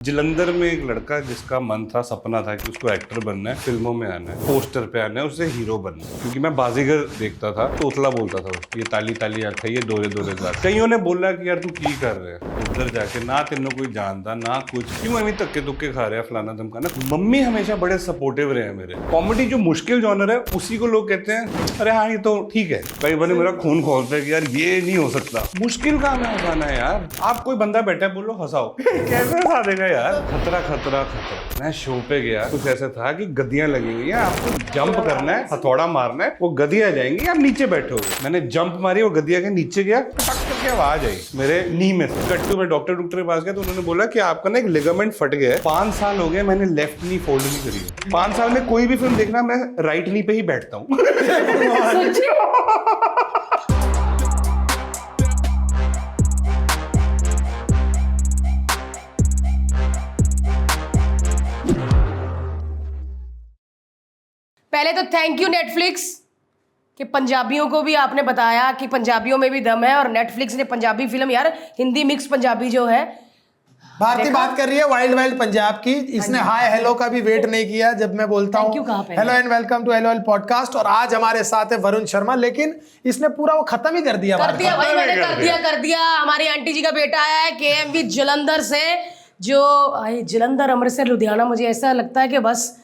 जलंधर में एक लड़का जिसका मन था, सपना था कि उसको एक्टर बनना है, फिल्मों में आना है, पोस्टर पे आना है, उसे हीरो बनना है। क्योंकि मैं बाजीगर देखता था तो उतला बोलता था उसको, ये ताली ताली आँख है, ये दोरे दोरे दांत। कईयों ने बोला कि यार तू की कर रहे है उधर जाके, ना तेनों कोई जानता ना कुछ, क्यों अभी धक्के धुक्के खा रहे हैं फलाना धमकाना। मम्मी हमेशा बड़े सपोर्टिव रहे हैं मेरे। कॉमेडी जो मुश्किल जॉनर है उसी को लोग कहते हैं अरे हाँ ये तो ठीक है। कई बार मेरा खून खोलता है कि यार ये नहीं हो सकता, मुश्किल काम है हंसाना है यार। आप कोई बंदा बैठा है बोलो हंसाओ, कैसे हंसा देगा यार। खतरा खतरा खतरा। मैं शो पे गया, कुछ ऐसा था कि गद्दियां लगी हुई हैं, आपको जंप करना है, हथौड़ा मारना है, वो गद्दियां जाएंगी, आप नीचे बैठोगे। मैंने जंप मारी, वो गद्दियां के नीचे गया, टक करके आवाज आई मेरे नी में से। कट्टू में डॉक्टर के पास गया तो उन्होंने बोला कि आपका ना एक लिगामेंट फट गया है। 5 साल हो गए मैंने लेफ्ट नी फोल्ड नहीं करी। 5 साल में कोई भी फिल्म देखना मैं राइट नी पे ही बैठता हूँ। पहले तो थैंक यू नेटफ्लिक्स कि पंजाबियों को भी आपने बताया कि पंजाबियों में भी दम है, और नेटफ्लिक्स ने पंजाबी फिल्म, यार हिंदी मिक्स पंजाबी जो है, भारती बात कर रही है वाइल्ड वाइल्ड पंजाब की। इसने हाय हेलो का भी वेट नहीं किया जब मैं बोलता हूँ hello and welcome to hello podcast. और आज हमारे साथ है वरुण शर्मा, लेकिन इसने पूरा वो खत्म ही कर दिया भाई, मैंने कर दिया। हमारी आंटी जी का बेटा आया है KMV जलंधर से, जो जलंधर अमृतसर लुधियाना, मुझे ऐसा लगता है कि बस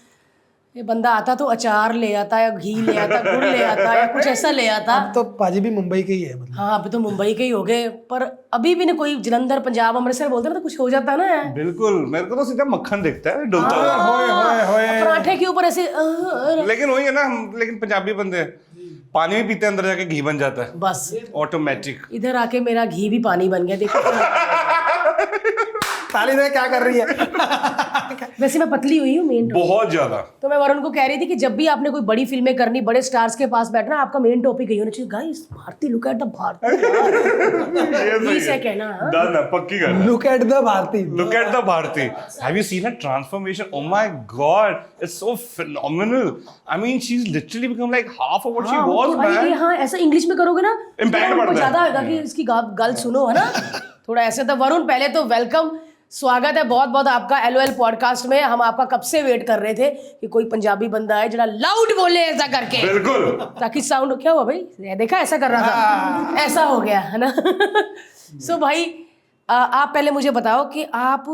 ये बंदा आता तो अचार ले आता या घी ले आता, गुड़ ले आता या कुछ ऐसा ले आता। अब तो पाजी भी मुंबई के ही है मतलब। हाँ अभी तो मुंबई के ही हो गए, पर अभी भी नहीं कोई जलंधर पंजाब अमृतसर बोलते ना तो कुछ हो जाता है ना। बिल्कुल, मेरे को तो सीधा मक्खन दिखता है डुलता हुआ। पराठे के ऊपर ऐसे लेकिन वही है ना, हम लेकिन पंजाबी बंदे पानी भी पीते हैं, अंदर जाके घी बन जाता है बस ऑटोमेटिक। इधर आके मेरा घी भी पानी बन गया, देखो। ताली दे क्या कर रही है। वैसे मैं पतली हुई हूँ मेन, बहुत ज्यादा। तो मैं वरुण को कह रही थी कि जब भी आपने कोई बड़ी फिल्में करनी, बड़े स्टार्स के पास बैठना, आपका मेन टॉपिक यही होना चाहिए, guys Bharti look at the Bharti. Please है कहना। डन है, पक्की कर। Look at the Bharti, look at the Bharti. Have you seen a transformation? Oh my god, it's so phenomenal. I mean she is literally become like half of what she was, man. हाँ ऐसा English में करोगे ना impact बढ़ता है, ज्यादा होगा कि इसकी गल सुनो, है ना। थोड़ा ऐसे। तो वरुण पहले तो वेलकम, स्वागत है बहुत बहुत आपका LOL पॉडकास्ट में। हम आपका कब से वेट कर रहे थे कि कोई पंजाबी बंदा है जरा लाउड बोले ऐसा करके, बिल्कुल, ताकि साउंड। क्या हुआ भाई, देखा ऐसा कर रहा था, ऐसा हो गया है ना। सो भाई आप पहले मुझे बताओ कि आप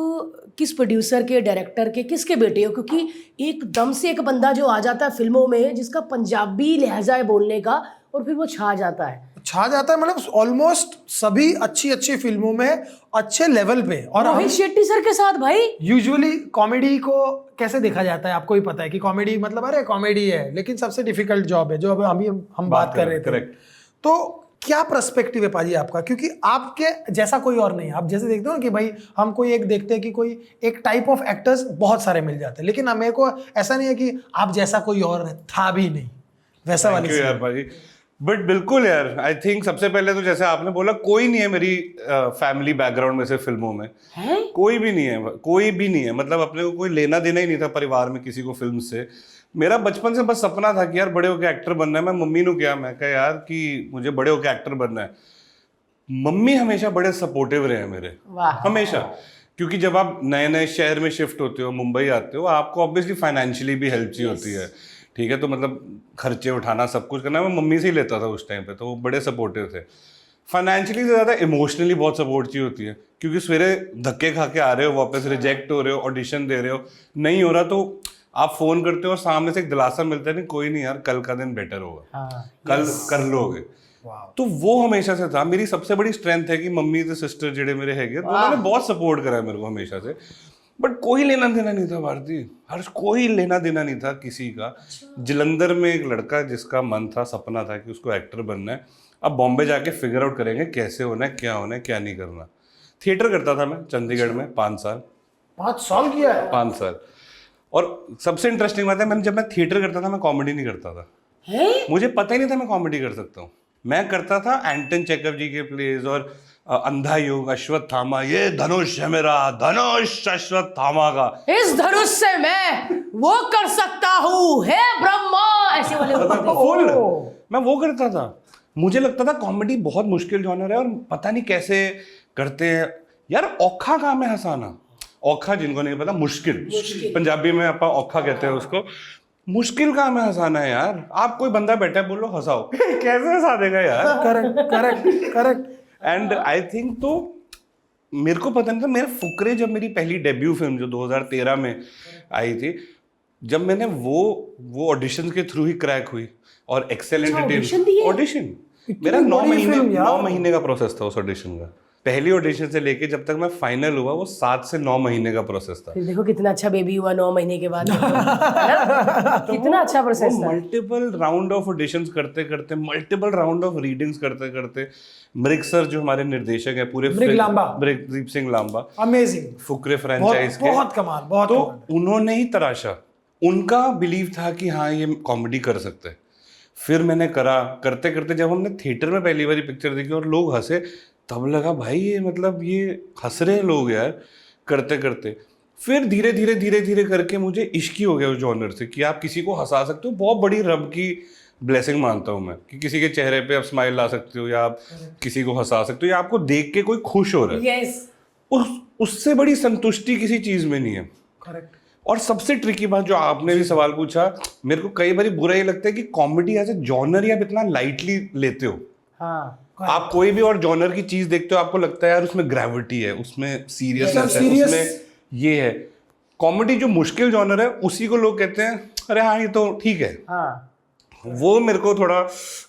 किस प्रोड्यूसर के, डायरेक्टर के, किसके बेटे हो? क्योंकि एकदम से एक बंदा जो आ जाता है फिल्मों में जिसका पंजाबी लहजा है बोलने का, और फिर वो छा जाता है मतलब ऑलमोस्ट सभी अच्छी अच्छी फिल्मों में अच्छे लेवल पे। और रोहित शेट्टी सर के साथ भाई यूजुअली कॉमेडी को कैसे देखा जाता है, आपको ही पता है कि कॉमेडी मतलब अरे कॉमेडी है, लेकिन सबसे डिफिकल्ट जॉब है जो अब हम बात कर रहे थे। तो क्या पर्सपेक्टिव है पाजी आपका? क्योंकि आपके जैसा कोई और नहीं है। आप जैसे देखते हो ना कि भाई हम कोई एक देखते हैं कि कोई एक टाइप ऑफ एक्टर्स बहुत सारे मिल जाते हैं, लेकिन मेरे को ऐसा नहीं है कि आप जैसा कोई और था भी नहीं, वैसा वाली यार भाई। बट बिल्कुल यार, आई थिंक सबसे पहले तो जैसे आपने बोला, कोई नहीं है मेरी फैमिली बैकग्राउंड में से फिल्मों में है? कोई भी नहीं है। मतलब अपने को कोई लेना देना ही नहीं था परिवार में किसी को फिल्म से। मेरा बचपन से बस सपना था कि यार बड़े होकर एक्टर बनना है। मैं मम्मी ने क्या, मैं कहा यार कि मुझे बड़े होकर एक्टर बनना है। मम्मी हमेशा बड़े सपोर्टिव रहे हैं मेरे, हमेशा। क्योंकि जब आप नए नए शहर में शिफ्ट होते हो, मुंबई आते हो, आपको ऑब्वियसली फाइनेंशियली भी हेल्प चाहिए होती है, ठीक है। तो मतलब खर्चे उठाना, सब कुछ करना मैं मम्मी से ही लेता था उस टाइम पे, तो वो बड़े सपोर्टिव थे। फाइनेंशियली से ज़्यादा इमोशनली बहुत सपोर्ट चाहिए होती है, क्योंकि सवेरे धक्के खा के आ रहे हो, वापस रिजेक्ट हो रहे हो, ऑडिशन दे रहे हो, नहीं हो रहा तो आप फ़ोन करते हो और सामने से एक दिलासा मिलता है, नहीं कोई नहीं यार, कल का दिन बेटर होगा, कल कर लोगे। तो वो हमेशा से था। मेरी सबसे बड़ी स्ट्रेंथ है कि मम्मी तो सिस्टर जेडे मेरे हैगे, तो उन्होंने बहुत सपोर्ट करा है मेरे को हमेशा से। बट कोई लेना देना नहीं था भारती, हर्ष, कोई लेना देना नहीं था किसी का। जलंधर में एक लड़का जिसका मन था, सपना था कि उसको एक्टर बनना है, अब बॉम्बे जाके फिगर आउट करेंगे कैसे होना है, क्या नहीं करना। थिएटर करता था मैं चंडीगढ़ में 5 साल। 5 साल किया है? 5 साल। और सबसे इंटरेस्टिंग बात है, जब मैं थिएटर करता था मैं कॉमेडी नहीं करता था। मुझे पता ही नहीं था मैं कॉमेडी कर सकता हूँ। मैं करता था एंटन चेकव जी के प्लेज और अंधा युग, अश्वत्थामा, ये धनुष है मेरा, धनुष अश्वत्थामा का, इस धनुष से मैं वो कर सकता हूँ, हे ब्रह्मा, ऐसे वाले मैं वो करता था। मुझे लगता था कॉमेडी बहुत मुश्किल जॉनर है और पता नहीं कैसे करते हैं यार, औखा काम है हंसाना। औखा जिनको नहीं पता, मुश्किल पंजाबी में आप औखा कहते हैं उसको। मुश्किल काम है हंसाना है यार। आप कोई बंदा बैठा है, बोलो हंसाओ, कैसे हंसा देगा यार। करेक्ट। एंड आई थिंक तो मेरे को पता नहीं था, मेरा फुकरे जब मेरी पहली डेब्यू फिल्म जो 2013 में आई थी, जब मैंने वो ऑडिशन के थ्रू ही क्रैक हुई और एक्सेलेंट ऑडिशन मेरा 9 महीने का प्रोसेस था उस ऑडिशन का। पहली ऑडिशन से लेके जब तक मैं फाइनल हुआ वो 7 से 9 महीने का प्रोसेस था। फिर देखो कितना अच्छा बेबी हुआ 9 महीने के बाद। कितना अच्छा प्रोसेस था। मल्टीपल राउंड ऑफ ऑडिशंस करते करते, मल्टीपल राउंड ऑफ रीडिंग्स करते करते, मृग सर जो हमारे निर्देशक हैं पूरे, मृगदीप सिंह लांबा, अमेजिंग, फुकरे फ्रेंचाइज के, बहुत कमाल, बहुत तो कमाल। उन्होंने ही तराशा, उनका बिलीव था कि हाँ ये कॉमेडी कर सकते हैं। फिर मैंने करा, करते करते जब हमने थिएटर में पहली बार पिक्चर देखी और लोग हंसे, तब लगा भाई ये मतलब ये हंस रहे हैं लोग यार, करते करते फिर धीरे धीरे करके मुझे इश्क ही हो गया उस जॉनर से कि आप किसी को हंसा सकते हो। बहुत बड़ी रब की ब्लेसिंग मानता हूँ मैं कि किसी के चेहरे पे आप स्माइल ला सकते हो, या आप किसी को हंसा सकते हो, या आपको देख के कोई खुश हो रहा है। उससे बड़ी संतुष्टि किसी चीज में नहीं है। करेक्ट। और सबसे ट्रिकी बात जो आपने भी सवाल पूछा, मेरे को कई बार बुरा ये लगता है कि कॉमेडी एज ए जॉनर आप इतना लाइटली लेते हो। हाँ, आप कोई भी और जॉनर की चीज देखते हो, आपको लगता है यार उसमें ग्रेविटी है, उसमें सीरियसनेस है, उसमें ये है। कॉमेडी जो मुश्किल जॉनर है उसी को लोग कहते हैं अरे हाँ ये तो ठीक है। हाँ। वो मेरे को थोड़ा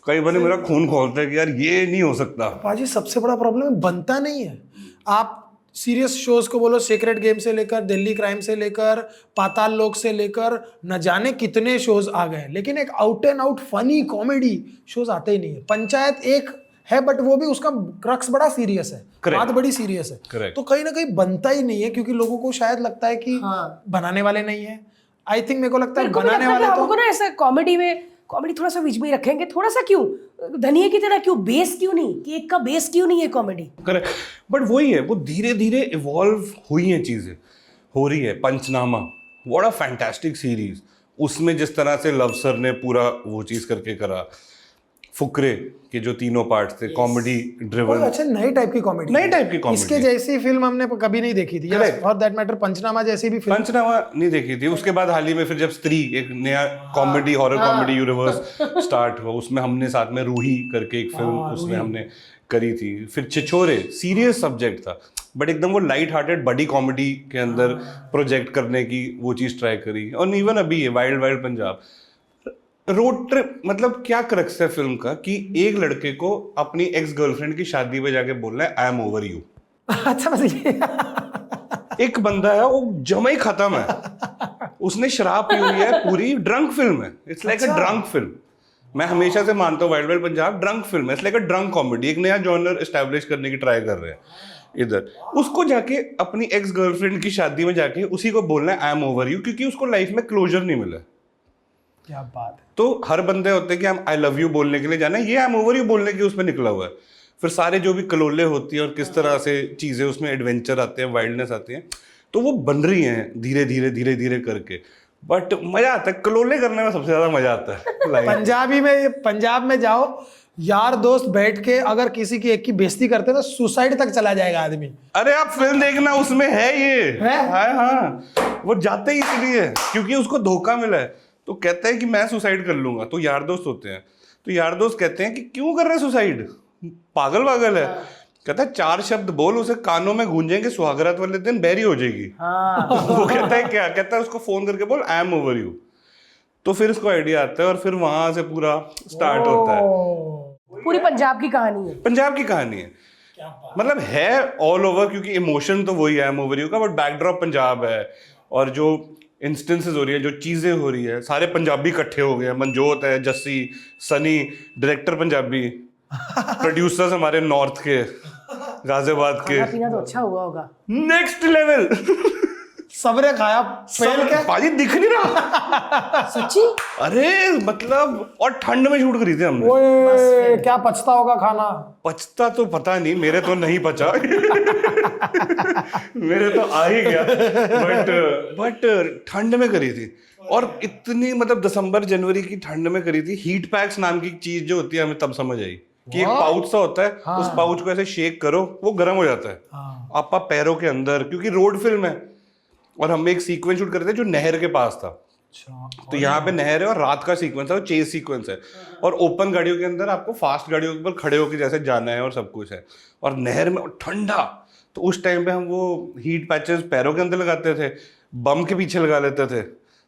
कई बार मेरा खून खोलता है कि यार ये नहीं हो सकता। पाजी सबसे बड़ा प्रॉब्लम है बनता नहीं है। आप सीरियस शोज को बोलो, सीक्रेट गेम से लेकर दिल्ली क्राइम से लेकर पाताल लोक से लेकर न जाने कितने शोज आ गए, लेकिन एक out and out funny comedy shows आते ही नहीं है। पंचायत एक है बट वो भी उसका क्रक्स बड़ा सीरियस है, बात बड़ी सीरियस है। Correct. तो कहीं ना कहीं बनता ही नहीं है क्योंकि लोगों को शायद लगता है कि बनाने वाले नहीं है। आई थिंक मेरे को लगता है बनाने वाले तो ना ऐसा कॉमेडी में, कॉमेडी थोड़ा सा बीच में रखेंगे, थोड़ा सा क्यों धनिया की तरह, क्यों बेस क्यों नहीं, केक का बेस क्यों नहीं है कॉमेडी। करेक्ट, बट वही है, वो धीरे धीरे इवॉल्व हुई हैं चीजें, हो रही है। पंचनामा, व्हाट अ फैंटास्टिक सीरीज, उसमें जिस तरह से लव सर ने पूरा वो चीज करके करा, फुकरे के जो तीनों पार्ट्स थे कॉमेडी ड्रिवन, अच्छा नई टाइप की कॉमेडी, नई टाइप की कॉमेडी। इसके जैसी फिल्म हमने कभी नहीं देखी थी, फॉर दैट मैटर पंचनामा जैसी भी फिल्म पंचनामा नहीं देखी थी। उसके बाद हाल ही में फिर जब स्त्री एक नया comedy horror comedy universe start हुआ, उसमें हमने साथ में रूही करके एक फिल्म उसमें हमने करी थी। फिर छिछोरे सीरियस सब्जेक्ट था बट एकदम वो लाइट हार्टेड बड़ी कॉमेडी के अंदर प्रोजेक्ट करने की वो चीज ट्राई करी। और इवन अभी है wild wild Punjab. Road trip मतलब क्या क्रक्स है फिल्म का कि एक लड़के को अपनी एक्स गर्लफ्रेंड की शादी में जाके बोलना है आई एम ओवर यू। अच्छा बस एक बंदा है वो जमा ही खत्म है, उसने शराब पी हुई है, पूरी ड्रंक फिल्म है। It's like a drunk film. मैं हमेशा से मानता हूँ wild wild Punjab drunk film है, it's like a drunk comedy. एक नया जॉनर एस्टैब्लिश करने की ट्राई कर रहे हैं इधर। उसको जाके अपनी एक्स गर्लफ्रेंड की शादी में जाके उसी को बोलना है आई एम ओवर यू, क्योंकि उसको लाइफ में क्लोजर नहीं मिला। क्या बात है। तो हर बंदे होते हैं कि हम आई लव यू बोलने के लिए जाना है, ये आई एम ओवर यू बोलने के उसमें निकला हुआ है। फिर सारे जो भी कलोले होती है और किस तरह से चीजें उसमें एडवेंचर आते हैं, वाइल्डनेस आती है, तो वो बन रही हैं धीरे धीरे करके। बट मजा आता है, कलोले करने में सबसे ज्यादा मजा आता है। पंजाब में जाओ, यार दोस्त बैठ के अगर किसी की एक की बेइज्जती करते हैं तो सुसाइड तक चला जाएगा आदमी। अरे आप फिल्म देखना, उसमें है ये है? हाँ, वो जाते ही इसलिए क्योंकि उसको धोखा मिला है, तो कहता है कि मैं सुसाइड कर लूंगा। तो यार दोस्त होते हैं, तो यार दोस्त कहते हैं कि क्यों कर रहे हैं सुसाइड, पागल है। कहता है 4 शब्द बोल, उसे कानों में गूंजेंगे, सुहागरात वाले दिन बैरी हो जाएगी। वो कहता है क्या, कहता है उसको फोन करके बोल आई एम ओवर यू। तो फिर उसको आइडिया आता है और फिर वहां से पूरा स्टार्ट होता है। पूरी पंजाब की कहानी है, पंजाब की कहानी है, मतलब है ऑल ओवर, क्योंकि इमोशन तो वही है आई एम ओवर यू का, बट बैकड्रॉप पंजाब है। और जो इंस्टेंसेस हो रही है, जो चीजें हो रही है, सारे पंजाबी इकट्ठे हो गए हैं। मनजोत है, जस्सी, सनी, डायरेक्टर पंजाबी, प्रोड्यूसर्स हमारे नॉर्थ के, गाजियाबाद के। खाना पीना तो अच्छा हुआ होगा, नेक्स्ट लेवल। सबरे खाया फेल के पाजी दिख नहीं रहा सच्ची। अरे मतलब, और ठंड में शूट करी थी हमने। ओए क्या पछता होगा खाना। पचता तो पता नहीं, मेरे तो नहीं पचा। मेरे तो आ ही गया, बट ठंड में करी थी। और इतनी मतलब दिसंबर जनवरी की ठंड में करी थी। हीट पैक्स नाम की चीज जो होती है हमें तब समझ आई कि एक पाउच सा होता है, उस पाउच को ऐसे शेक करो वो गर्म हो जाता है आपका पैरों के अंदर, क्योंकि रोड फिल्म है। और हम एक सीक्वेंस शूट कर रहे थे जो नहर के पास था। तो यहाँ पे नहर है और रात का सीक्वेंस है और चेस सीक्वेंस है, और ओपन गाड़ियों के अंदर आपको फास्ट गाड़ियों के ऊपर खड़े होकर जैसे जाना है और सब कुछ है, और नहर में ठंडा। तो उस टाइम पे हम वो हीट पैचेस पैरों के अंदर लगाते थे, बम के पीछे लगा लेते थे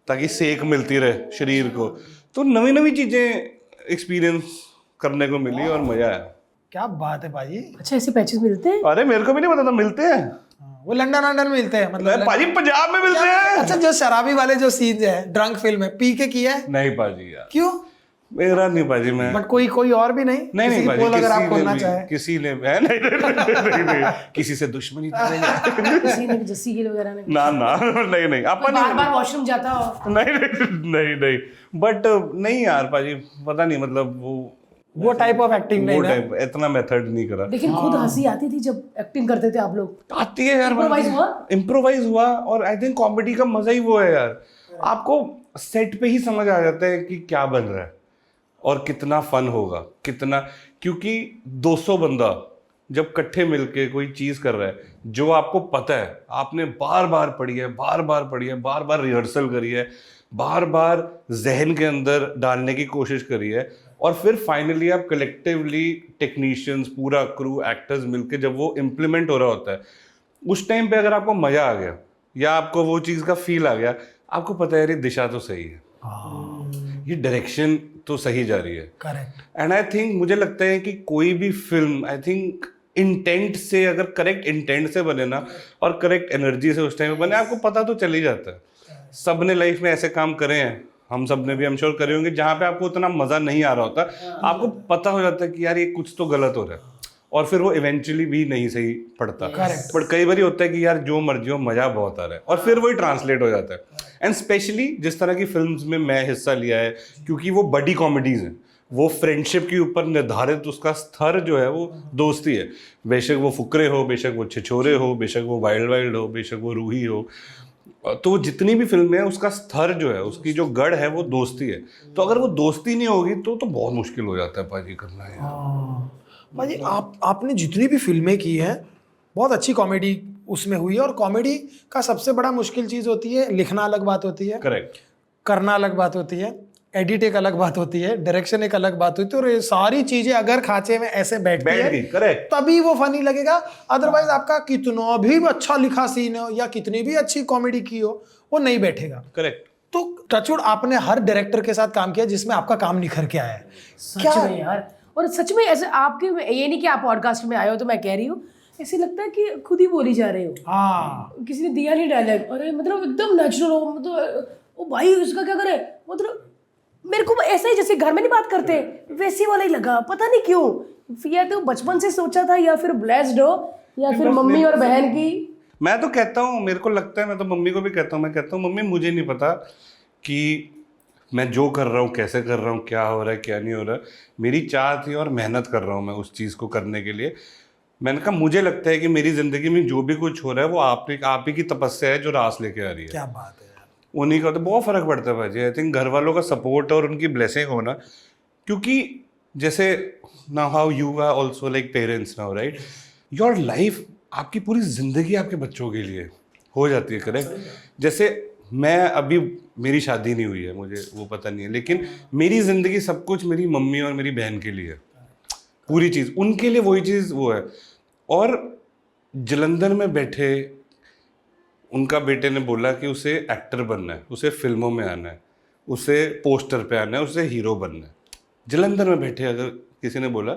ताकि सेक मिलती रहे शरीर को। तो नवी नवी चीजें एक्सपीरियंस करने को मिली और मजा आया। क्या बात है भाई। अच्छा, ऐसे पैचेस मिलते हैं? अरे मेरे को भी नहीं पता था मिलते हैं। वो लंदन में मिलते हैं मतलब? पाजी पंजाब में मिलते हैं। अच्छा, जो शराबी वाले जो सीन्स है ड्रंक फिल्म में, पी के किया है? नहीं पाजी यार, क्यों? मेरा नहीं पाजी। मैं बट कोई और भी नहीं? नहीं पाजी, अगर आप खोलना चाहे किसी ने नहीं, किसी से दुश्मनी किसी ने भी जस्सी गिल वगैरह ने? ना नहीं अपन बार वॉशरूम जाता हो? नहीं बट नहीं यार पाजी, पता नहीं मतलब वो टाइप ऑफ एक्टिंग नहीं ना? इतना मेथड नहीं करा। लेकिन खुद हंसी आती थी जब एक्टिंग करते थे आप लोग? आती है यार, इम्प्रोवाइज हुआ। और आई थिंक कॉमेडी का मजा ही वो है यार, आपको सेट पे ही समझ आ जाता है कि क्या बन रहा है और कितना फन होगा, कितना, क्योंकि 200 बंदा जब इकट्ठे मिलके कोई चीज कर रहा है जो आपको पता है, आपने बार बार पढ़ी है, बार बार रिहर्सल करी है, बार बार जहन के अंदर डालने की कोशिश करी है, और फिर फाइनली आप कलेक्टिवली टेक्नीशियंस, पूरा क्रू, एक्टर्स मिलके जब वो इम्प्लीमेंट हो रहा होता है, उस टाइम पे अगर आपको मजा आ गया या आपको वो चीज का फील आ गया, आपको पता है ये दिशा तो सही है, ये डायरेक्शन तो सही जा रही है। करेक्ट। एंड आई थिंक, मुझे लगता है कि कोई भी फिल्म, आई थिंक इंटेंट से, अगर करेक्ट इंटेंट से बने ना और करेक्ट एनर्जी से उस टाइम पे बने, आपको पता तो चल ही जाता है। सब ने लाइफ में ऐसे काम करे हैं, हम सब ने भी हम श्योर करे होंगे, जहाँ पे आपको उतना मजा नहीं आ रहा होता, आपको पता हो जाता है कि यार ये कुछ तो गलत हो रहा है, और फिर वो इवेंचुअली भी नहीं सही पड़ता। बट कई बार होता है कि यार जो मर्जी हो, मजा बहुत आ रहा है, और फिर वही ट्रांसलेट हो जाता है। एंड स्पेशली जिस तरह की फिल्म्स में मैं हिस्सा लिया है, क्योंकि वो बडी कॉमेडीज हैं, वो फ्रेंडशिप के ऊपर निर्धारित उसका स्तर जो है वो दोस्ती है। बेशक वो फुकरे हो, बेशक वो छिछोरे हो, बेशक वो वाइल्ड हो, बेशक वो रूही हो, तो वो जितनी भी फिल्में हैं उसका स्तर जो है, उसकी जो गढ़ है वो दोस्ती है। तो अगर वो दोस्ती नहीं होगी तो बहुत मुश्किल हो जाता है पाजी करना है। भाई आपने जितनी भी फिल्में की हैं, बहुत अच्छी कॉमेडी उसमें हुई है, और कॉमेडी का सबसे बड़ा मुश्किल चीज़ होती है, लिखना अलग बात होती है, करेक्ट, करना अलग बात होती है, एडिट एक अलग बात होती है, डायरेक्शन एक अलग बात होती है, और ये सारी चीजें अगर खांचे में ऐसे बैठती है करेक्ट, तभी वो फनी लगेगा। अदरवाइज आपका कितना भी अच्छा लिखा सीन हो या कितनी भी अच्छी कॉमेडी की हो, वो नहीं बैठेगा। करेक्ट। तो टचवुड, आपने हर डायरेक्टर के साथ काम किया जिसमें आपका काम निखर के आया है। सच में यार, और सच में ऐसे आपके, ये नहीं कि आप पॉडकास्ट में आए हो तो मैं कह रही हूँ, ऐसे लगता है कि खुद ही बोली जा रहे हो। हाँ, किसी ने दिया नहीं डायलॉग, अरे मतलब एकदम नेचुरल हो, मतलब ओ भाई उसका क्या करे, मतलब मेरे को ऐसा ही जैसे घर में नहीं बात करते वैसी वाला ही लगा, पता नहीं क्यों। या तो बचपन से सोचा था, या फिर ब्लेस्ड हो, या फिर मम्मी और बहन की। मैं तो कहता हूँ, मेरे को लगता है, मैं तो मम्मी को भी कहता हूँ, मैं कहता हूँ मम्मी मुझे नहीं पता कि मैं जो कर रहा हूँ कैसे कर रहा हूँ, क्या हो रहा है क्या नहीं हो रहा है, मेरी चाह थी और मेहनत कर रहा हूँ मैं उस चीज़ को करने के लिए। मैंने कहा मुझे लगता है कि मेरी ज़िंदगी में जो भी कुछ हो रहा है वो आप ही की तपस्या है जो रास लेके आ रही है। क्या बात है, उन्हीं का तो बहुत फ़र्क पड़ता है भाजी। आई थिंक घर वालों का सपोर्ट और उनकी ब्लेसिंग होना, क्योंकि जैसे now how you are also like parents now, right, your life, आपकी पूरी ज़िंदगी आपके बच्चों के लिए हो जाती है, करेक्ट। जैसे मैं अभी, मेरी शादी नहीं हुई है, मुझे वो पता नहीं है, लेकिन मेरी ज़िंदगी सब कुछ मेरी मम्मी और मेरी बहन के लिए है, पूरी चीज़ उनके लिए वही चीज़ वो है। और जलंधर में बैठे उनका बेटे ने बोला कि उसे एक्टर बनना है, उसे फिल्मों में आना है, उसे पोस्टर पे आना है, उसे हीरो बनना है। जलंधर में बैठे अगर किसी ने बोला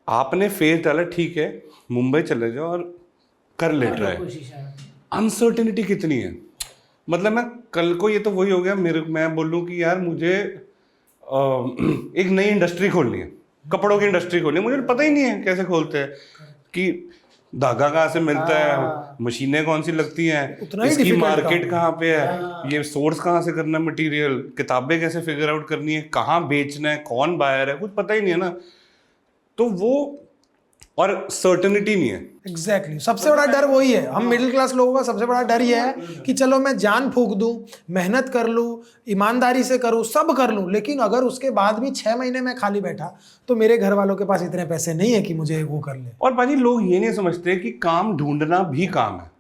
आपने फेस डाला, ठीक है मुंबई चले जाओ और कर ले ट्राई। अनसर्टेनिटी कितनी है, मतलब मैं कल को, ये तो वही हो गया मैं बोलूँ कि यार मुझे एक नई इंडस्ट्री खोलनी है, कपड़ों की इंडस्ट्री खोलनी है, मुझे पता ही नहीं है कैसे खोलते हैं, कि धागा कहाँ से मिलता है, मशीनें कौन सी लगती हैं, इसकी मार्केट कहाँ पे है, ये सोर्स कहाँ से करना मटेरियल, किताबें कैसे फिगर आउट करनी है, कहाँ बेचना है, कौन बायर है, कुछ पता ही नहीं है ना। तो वो, और सर्टेनिटी नहीं है। एग्जैक्टली सबसे बड़ा डर वही है। हम मिडिल क्लास लोगों का सबसे बड़ा डर ये है कि चलो मैं जान फूंक दूं, मेहनत कर लूं, ईमानदारी से करूं, सब कर लूं, लेकिन अगर उसके बाद भी 6 महीने में खाली बैठा तो मेरे घर वालों के पास इतने पैसे नहीं है कि मुझे वो कर ले। और भाजी लोग ये नहीं समझते कि काम ढूंढना भी काम है।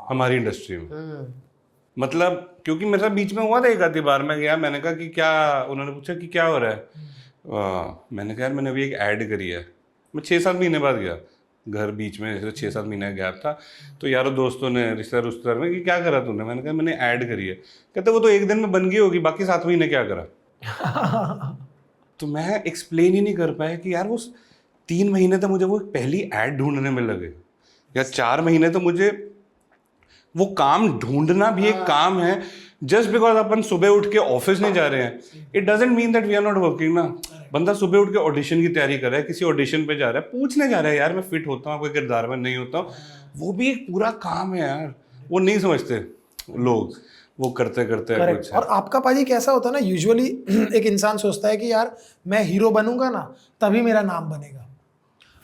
हमारी इंडस्ट्री में। मतलब क्योंकि मेरे साथ बीच में हुआ था एक आधी बार, मैं गया, मैंने कहा कि क्या, उन्होंने पूछा कि क्या हो रहा है, मैंने कहा यार मैंने अभी एक ऐड करी है। मैं 6-7 महीने बाद गया घर, बीच में जैसे 6-7 महीने का गैप था, तो यारों दोस्तों ने, रिश्तेदार में कि क्या करा तूने, मैंने कहा मैंने ऐड करी है। कहते वो तो एक दिन में बन गई होगी, बाकी 7 महीने क्या करा। तो मैं एक्सप्लेन ही नहीं कर पाया कि यार वो 3 महीने तो मुझे वो पहली ऐड ढूंढने में लगे, या 4 महीने तो मुझे वो काम ढूंढना भी एक काम है। जस्ट बिकॉज अपन सुबह उठ के ऑफिस नहीं जा रहे हैं, it doesn't mean that we are not working ना। बंदा सुबह उठ के ऑडिशन की तैयारी कर रहा है, किसी ऑडिशन पे जा रहा है, पूछने जा रहा है यार मैं फिट होता हूँ, कोई किरदार में नहीं होता हूँ, वो भी एक पूरा काम है यार। वो नहीं समझते लोग, वो करते करते है कुछ। और आपका पाजी कैसा होता है ना, यूजुअली एक इंसान सोचता है कि यार मैं हीरो बनूंगा ना तभी मेरा नाम बनेगा।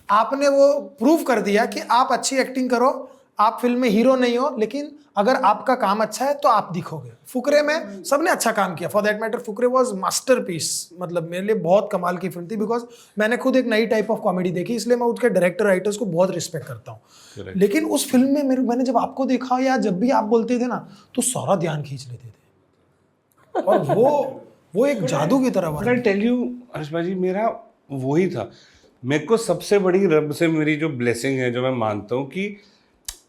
आपने वो प्रूव कर दिया कि आप अच्छी एक्टिंग करो, आप फिल्म में हीरो नहीं हो, लेकिन अगर आपका काम अच्छा है तो आप दिखोगे। फुकरे में सबने अच्छा काम किया, for that matter Fukrey was masterpiece. मतलब मेरे लिए बहुत कमाल की फिल्म थी, बिकॉज मैंने खुद एक नई टाइप ऑफ कॉमेडी देखी, इसलिए मैं उसके डायरेक्टर राइटर्स को बहुत रिस्पेक्ट करता हूँ। लेकिन उस फिल्म में मैंने जब आपको देखा, या जब भी आप बोलते थे ना, तो सारा ध्यान खींच लेते थे, और वो एक जादू की तरह आई टेल यू हर्ष भाई, मेरा वही था। मेरे को सबसे बड़ी रब से मेरी जो ब्लेसिंग है, जो मैं मानता हूँ कि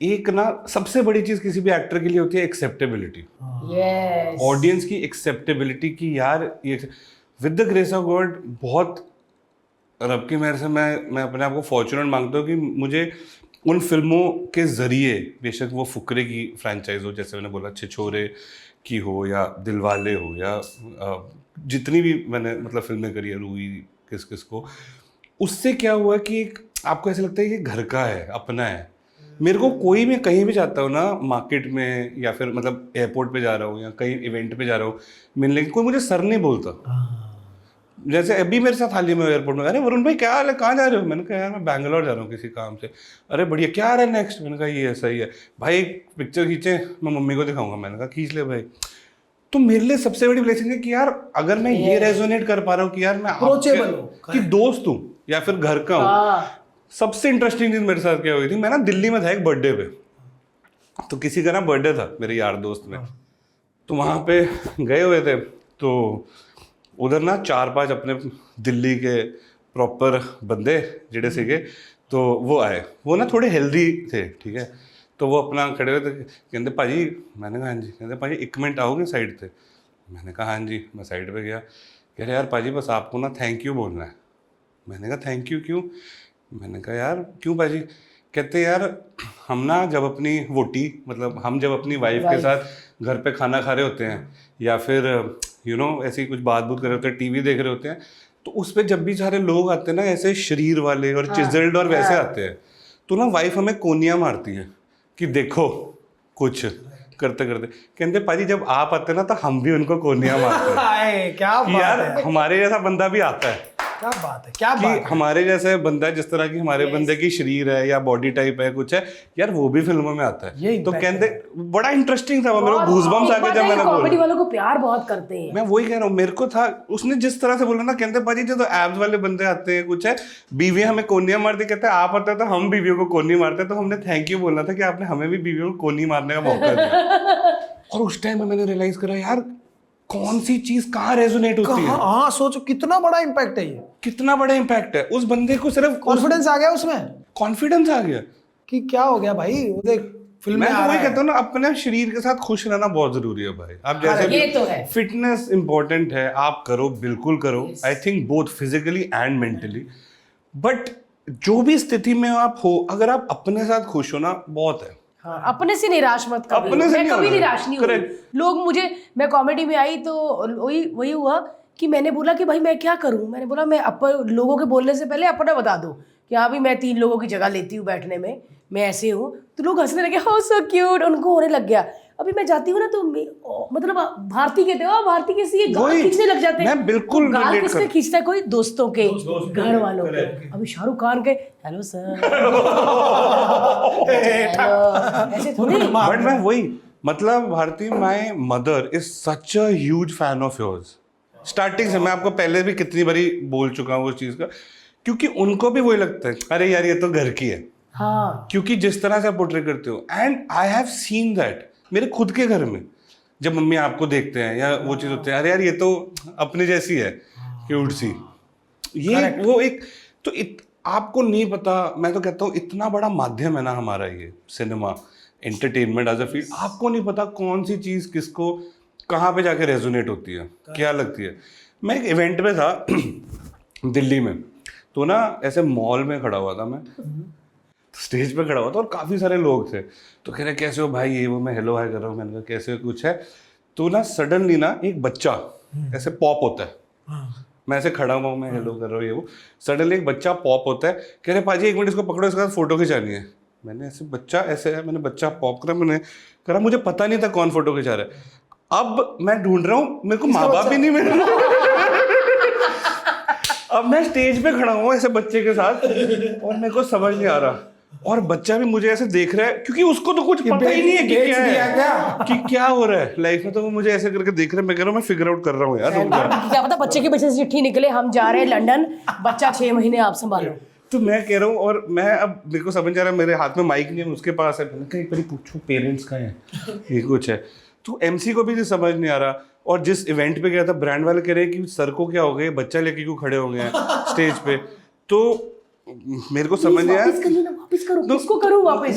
एक ना सबसे बड़ी चीज किसी भी एक्टर के लिए होती है एक्सेप्टेबिलिटी। ऑडियंस की एक्सेप्टेबिलिटी की यार, ये with the grace of God, बहुत रब की मेहर से मैं अपने आप को फॉर्चुनेट मांगता हूँ कि मुझे उन फिल्मों के जरिए, बेशक वो फुकरे की फ्रेंचाइज हो, जैसे मैंने बोला छिछोरे की हो, या दिलवाले हो, या जितनी भी मैंने मतलब फिल्में करी है, रूही किस किस को, उससे क्या हुआ कि एक आपको ऐसा लगता है कि घर का है, अपना है। मेरे को कोई भी कहीं भी जाता हूँ ना, मार्केट में या फिर मतलब एयरपोर्ट पे जा रहा हूँ या कहीं इवेंट पे जा रहा हूँ मिलने, कोई मुझे सर नहीं बोलता। जैसे अभी मेरे साथ हाल ही में एयरपोर्ट में, अरे वरुण भाई क्या हाल है, कहाँ जा रहे हो? मैंने कहा यार मैं बैंगलोर जा रहा हूँ किसी काम से। अरे बढ़िया, क्या आ रहा है नेक्स्ट? मैंने कहा ये ऐसा ही है भाई, एक पिक्चर खींचे, मैं मम्मी को दिखाऊंगा। मैंने कहा खींच ले भाई। तो मेरे लिए सबसे बड़ी ब्लेसिंग है कि यार अगर मैं ये रेजोनेट कर पा रहा हूँ कि यार मैं आपके दोस्त हूँ या फिर घर का हूँ। सबसे इंटरेस्टिंग चीज मेरे साथ क्या हुई थी, मैं ना दिल्ली में था एक बर्थडे पे, तो किसी का ना बर्थडे था मेरे यार दोस्त में, तो वहाँ पे गए हुए थे, तो उधर ना 4-5 अपने दिल्ली के प्रॉपर बंदे जेड़े सीगे, तो वो आए, वो ना थोड़े हेल्दी थे, ठीक है। तो वो अपना खड़े हुए थे, कहते भाजी, मैंने कहा हाँ जी, कहते भाजी 1 मिनट आओगे साइड पे? मैंने कहा हाँ जी। मैं साइड पे गया, कह रहे यार पाजी बस आपको ना थैंक यू बोलना है। मैंने कहा थैंक यू क्यों? मैंने कहा यार क्यों पाजी? कहते यार हम ना जब अपनी वोटी, मतलब हम जब अपनी वाइफ के साथ घर पे खाना खा रहे होते हैं, या फिर ऐसी कुछ बात कर रहे होते हैं, टीवी देख रहे होते हैं, तो उस पर जब भी सारे लोग आते हैं ना, ऐसे शरीर वाले और चिजल्ड और वैसे आते हैं, तो ना वाइफ हमें कोनियाँ मारती है कि देखो कुछ करते करते। कहते पाजी जब आप आते हैं ना तो हम भी उनको कोनियाँ मारते हैं। क्या बात यार है, हमारे जैसा बंदा भी आता है, क्या बात है, क्या बात है। हमारे जैसे बंदा, जिस तरह की हमारे बंदे की शरीर है या बॉडी टाइप है कुछ है, यार वो भी फिल्मों में आता है। तो कहते बड़ा इंटरेस्टिंग था वो, मेरे को गूज़बम्स आ गए जब मैंने कॉमेडी वालों को प्यार बहुत करते हैं। मैं वही कह रहा हूँ, मेरे को था उसने जिस तरह से बोला ना, कहते पाजी जो तो एब्स वाले बंदे आते हैं कुछ है, बीवी हमें कोनियाँ मारती, कहते आप आते तो हम बीवियों को कोनी मारते, तो हमने थैंक यू बोलना था कि आपने हमें भी बीवियों को कोनी मारने का मौका दिया। और उस टाइम में मैंने रियलाइज करा यार कौन सी चीज कहाँ रेजोनेट होती है। हाँ सोचो कितना बड़ा इम्पैक्ट है ये, कितना बड़ा इम्पैक्ट है। उस बंदे को सिर्फ कॉन्फिडेंस आ गया उसमें, कॉन्फिडेंस आ गया कि क्या हो गया भाई, वो देख फिल्म में मैं आ तो रहा वही है। कहता हूँ ना, अपने शरीर के साथ खुश रहना बहुत जरूरी है भाई। आप ये जैसे तो है। फिटनेस इंपॉर्टेंट है, आप करो, बिल्कुल करो। I think both physically and mentally. But जो भी स्थिति में आप हो, अगर आप अपने साथ खुश हो ना, बहुत है। हाँ, अपने से निराश मत कभी। अपने से मैं नहीं कभी होना। निराश नहीं हुई। लोग मुझे, मैं कॉमेडी में आई तो वही हुआ कि मैंने बोला कि भाई मैं क्या करूं। मैंने बोला मैं लोगों के बोलने से पहले अपना बता दूं कि हाँ भी मैं 3 लोगों की जगह लेती हूँ बैठने में, मैं ऐसे हूँ। तो लोग हंसने लगे, हो सो क्यूट, उनको होने लग गया। अभी मैं जाती हूँ ना तो मतलब भारती कहते हो, भारती कैसी है, गाल खींचने लग जाते हैं। मैं बिल्कुल तो गाल किसने खींचता है? कोई दोस्तों के, घर वालों के। अभी शाहरुख खान के हेलो सर, ऐसे थोड़ी। बट मैं वही, मतलब Bharti, my mother is such a huge fan of yours. Starting से मैं आपको पहले भी कितनी बारी बोल चुका हूँ उस चीज का, क्योंकि उनको भी वही लगता है, अरे यार ये तो घर की है, हाँ क्योंकि जिस तरह से आप पोर्ट्रे करते हो, and I have seen that मेरे खुद के घर में, जब मम्मी आपको देखते हैं या वो चीज़ होते हैं, अरे यार ये तो अपनी जैसी है, क्यूट सी, ये वो एक तो आपको नहीं पता। मैं तो कहता हूँ इतना बड़ा माध्यम है ना हमारा ये cinema, entertainment as a field, आपको नहीं पता कौन सी चीज़ किसको कहाँ पे जाके रेजोनेट होती है, क्या लगती है। मैं एक इवेंट में था दिल्ली में, तो ना ऐसे मॉल में खड़ा हुआ था मैं, स्टेज पे खड़ा हुआ था और काफ़ी सारे लोग थे, तो कह रहे कैसे हो भाई, ये वो, मैं हेलो हाय कर रहा हूँ, मैंने कहा कैसे कुछ है, तो ना सडनली ना एक बच्चा ऐसे पॉप होता है, मैं ऐसे खड़ा हुआ हूँ, मैं हेलो कर रहा हूँ, ये वो, सडनली एक बच्चा पॉप होता है, कह रहे पाजी 1 मिनट इसको पकड़ो, इसके साथ फोटो खिंचानी है। मैंने ऐसे बच्चा ऐसे है, मैंने बच्चा पॉप करा, मैंने करा, मुझे पता नहीं था कौन फोटो खिंचा रहा है। अब मैं ढूंढ रहा हूँ, मेरे को माँ बाप भी नहीं मिल रहा। अब मैं स्टेज पे खड़ा हूँ ऐसे बच्चे के साथ और मेरे को समझ नहीं आ रहा, और बच्चा भी मुझे ऐसे देख रहा है क्योंकि उसको तो कुछ पता ही नहीं है कि क्या है, कि क्या हो रहा है लाइफ में, तो वो मुझे ऐसे करके देख रहे हैं, मैं कह रहा हूँ मैं फिगर आउट कर रहा हूँ यार। क्या पता बच्चे के पीछे से चिट्ठी निकले, हम जा रहे हैं लंदन, बच्चा 6 महीने आप संभालो। तो मैं कह रहा हूँ, और मैं अब मेरे को समझ आ रहा है, मेरे हाथ में माइक नहीं है, उसके पास है, मैंने कहा एक बार पूछो पेरेंट्स का है, ये कुछ है। तो एमसी को भी समझ नहीं आ रहा, और जिस इवेंट पे गया था ब्रांड वाले कह रहे हैं कि सर को क्या हो गया, बच्चा लेके क्यों खड़े होंगे स्टेज पे, तो मेरे को समझ नहीं आया,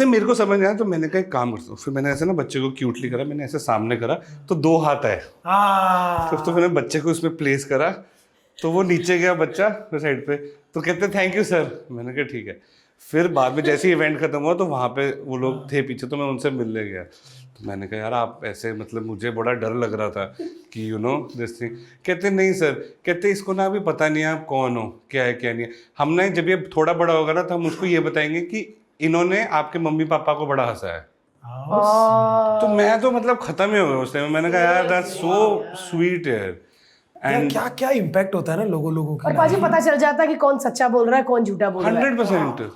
मेरे को समझ नहीं आया, तो मैंने कहा एक काम करता हूँ, फिर मैंने ऐसे ना बच्चे को क्यूटली करा, मैंने ऐसे सामने करा तो 2 हाथ आए, तो मैंने बच्चे को उसमें प्लेस करा, तो वो नीचे गया बच्चा साइड पे, तो कहते थैंक यू सर, मैंने कहा ठीक है। फिर बाद में जैसे इवेंट खत्म हुआ तो वहाँ पे वो लोग थे पीछे, तो मैं उनसे मिलने गया, तो मैंने कहा यार आप ऐसे, मतलब मुझे बड़ा डर लग रहा था कि यू नो दिस थिंग। कहते नहीं सर, कहते इसको ना अभी पता नहीं है आप कौन हो, क्या है क्या नहीं है, हमने जब ये थोड़ा बड़ा होगा ना तो हम उसको ये बताएंगे कि इन्होंने आपके मम्मी पापा को बड़ा हंसाया है। तो मैं तो मतलब खत्म ही हो गया उस टाइम, मैंने कहा यार दैट्स सो स्वीट यार। एंड क्या क्या इम्पैक्ट होता है ना लोगों का, और पाजी पता चल जाता है कि कौन सच्चा बोल रहा है, कौन झूठा बोल रहा है।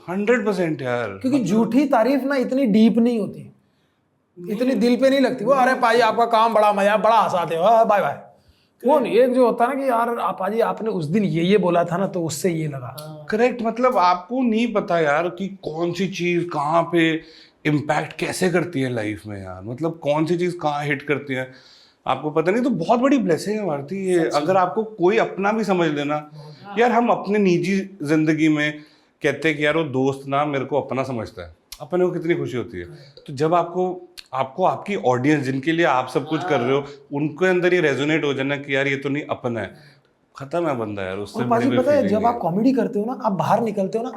100% यार, क्योंकि झूठी तारीफ ना इतनी डीप नहीं होती, इतनी दिल पे नहीं लगती। वो अरे पाजी आपका काम बड़ा मजा, बड़ा हंसाते हो, बाय बाय, वो नहीं। एक जो होता है ना कि यार पाजी आपने उस दिन ये बोला था ना, तो उससे ये लगा। करेक्ट, मतलब आपको नहीं पता यार कि कौन सी चीज कहाँ पे इम्पैक्ट कैसे करती है लाइफ में यार, मतलब कौन सी चीज कहाँ हिट करती है आपको पता नहीं। तो बहुत बड़ी ब्लेसिंग है भारती ये, अगर आपको कोई अपना भी समझ लेना यार। हम अपने निजी जिंदगी में कहते हैं कि यार वो दोस्त ना मेरे को अपना समझता है, अपने को कितनी खुशी होती है। तो जब आपको आपकी ऑडियंस जिनके लिए आप सब कुछ कर रहे हो, उनके अंदर ये रेजोनेट हो जाना कि यार ये तो नहीं अपना है, खत्म है बंदा यार, उससे पाजी पता है जब आप कॉमेडी करते हो ना, आप बाहर निकलते हो ना,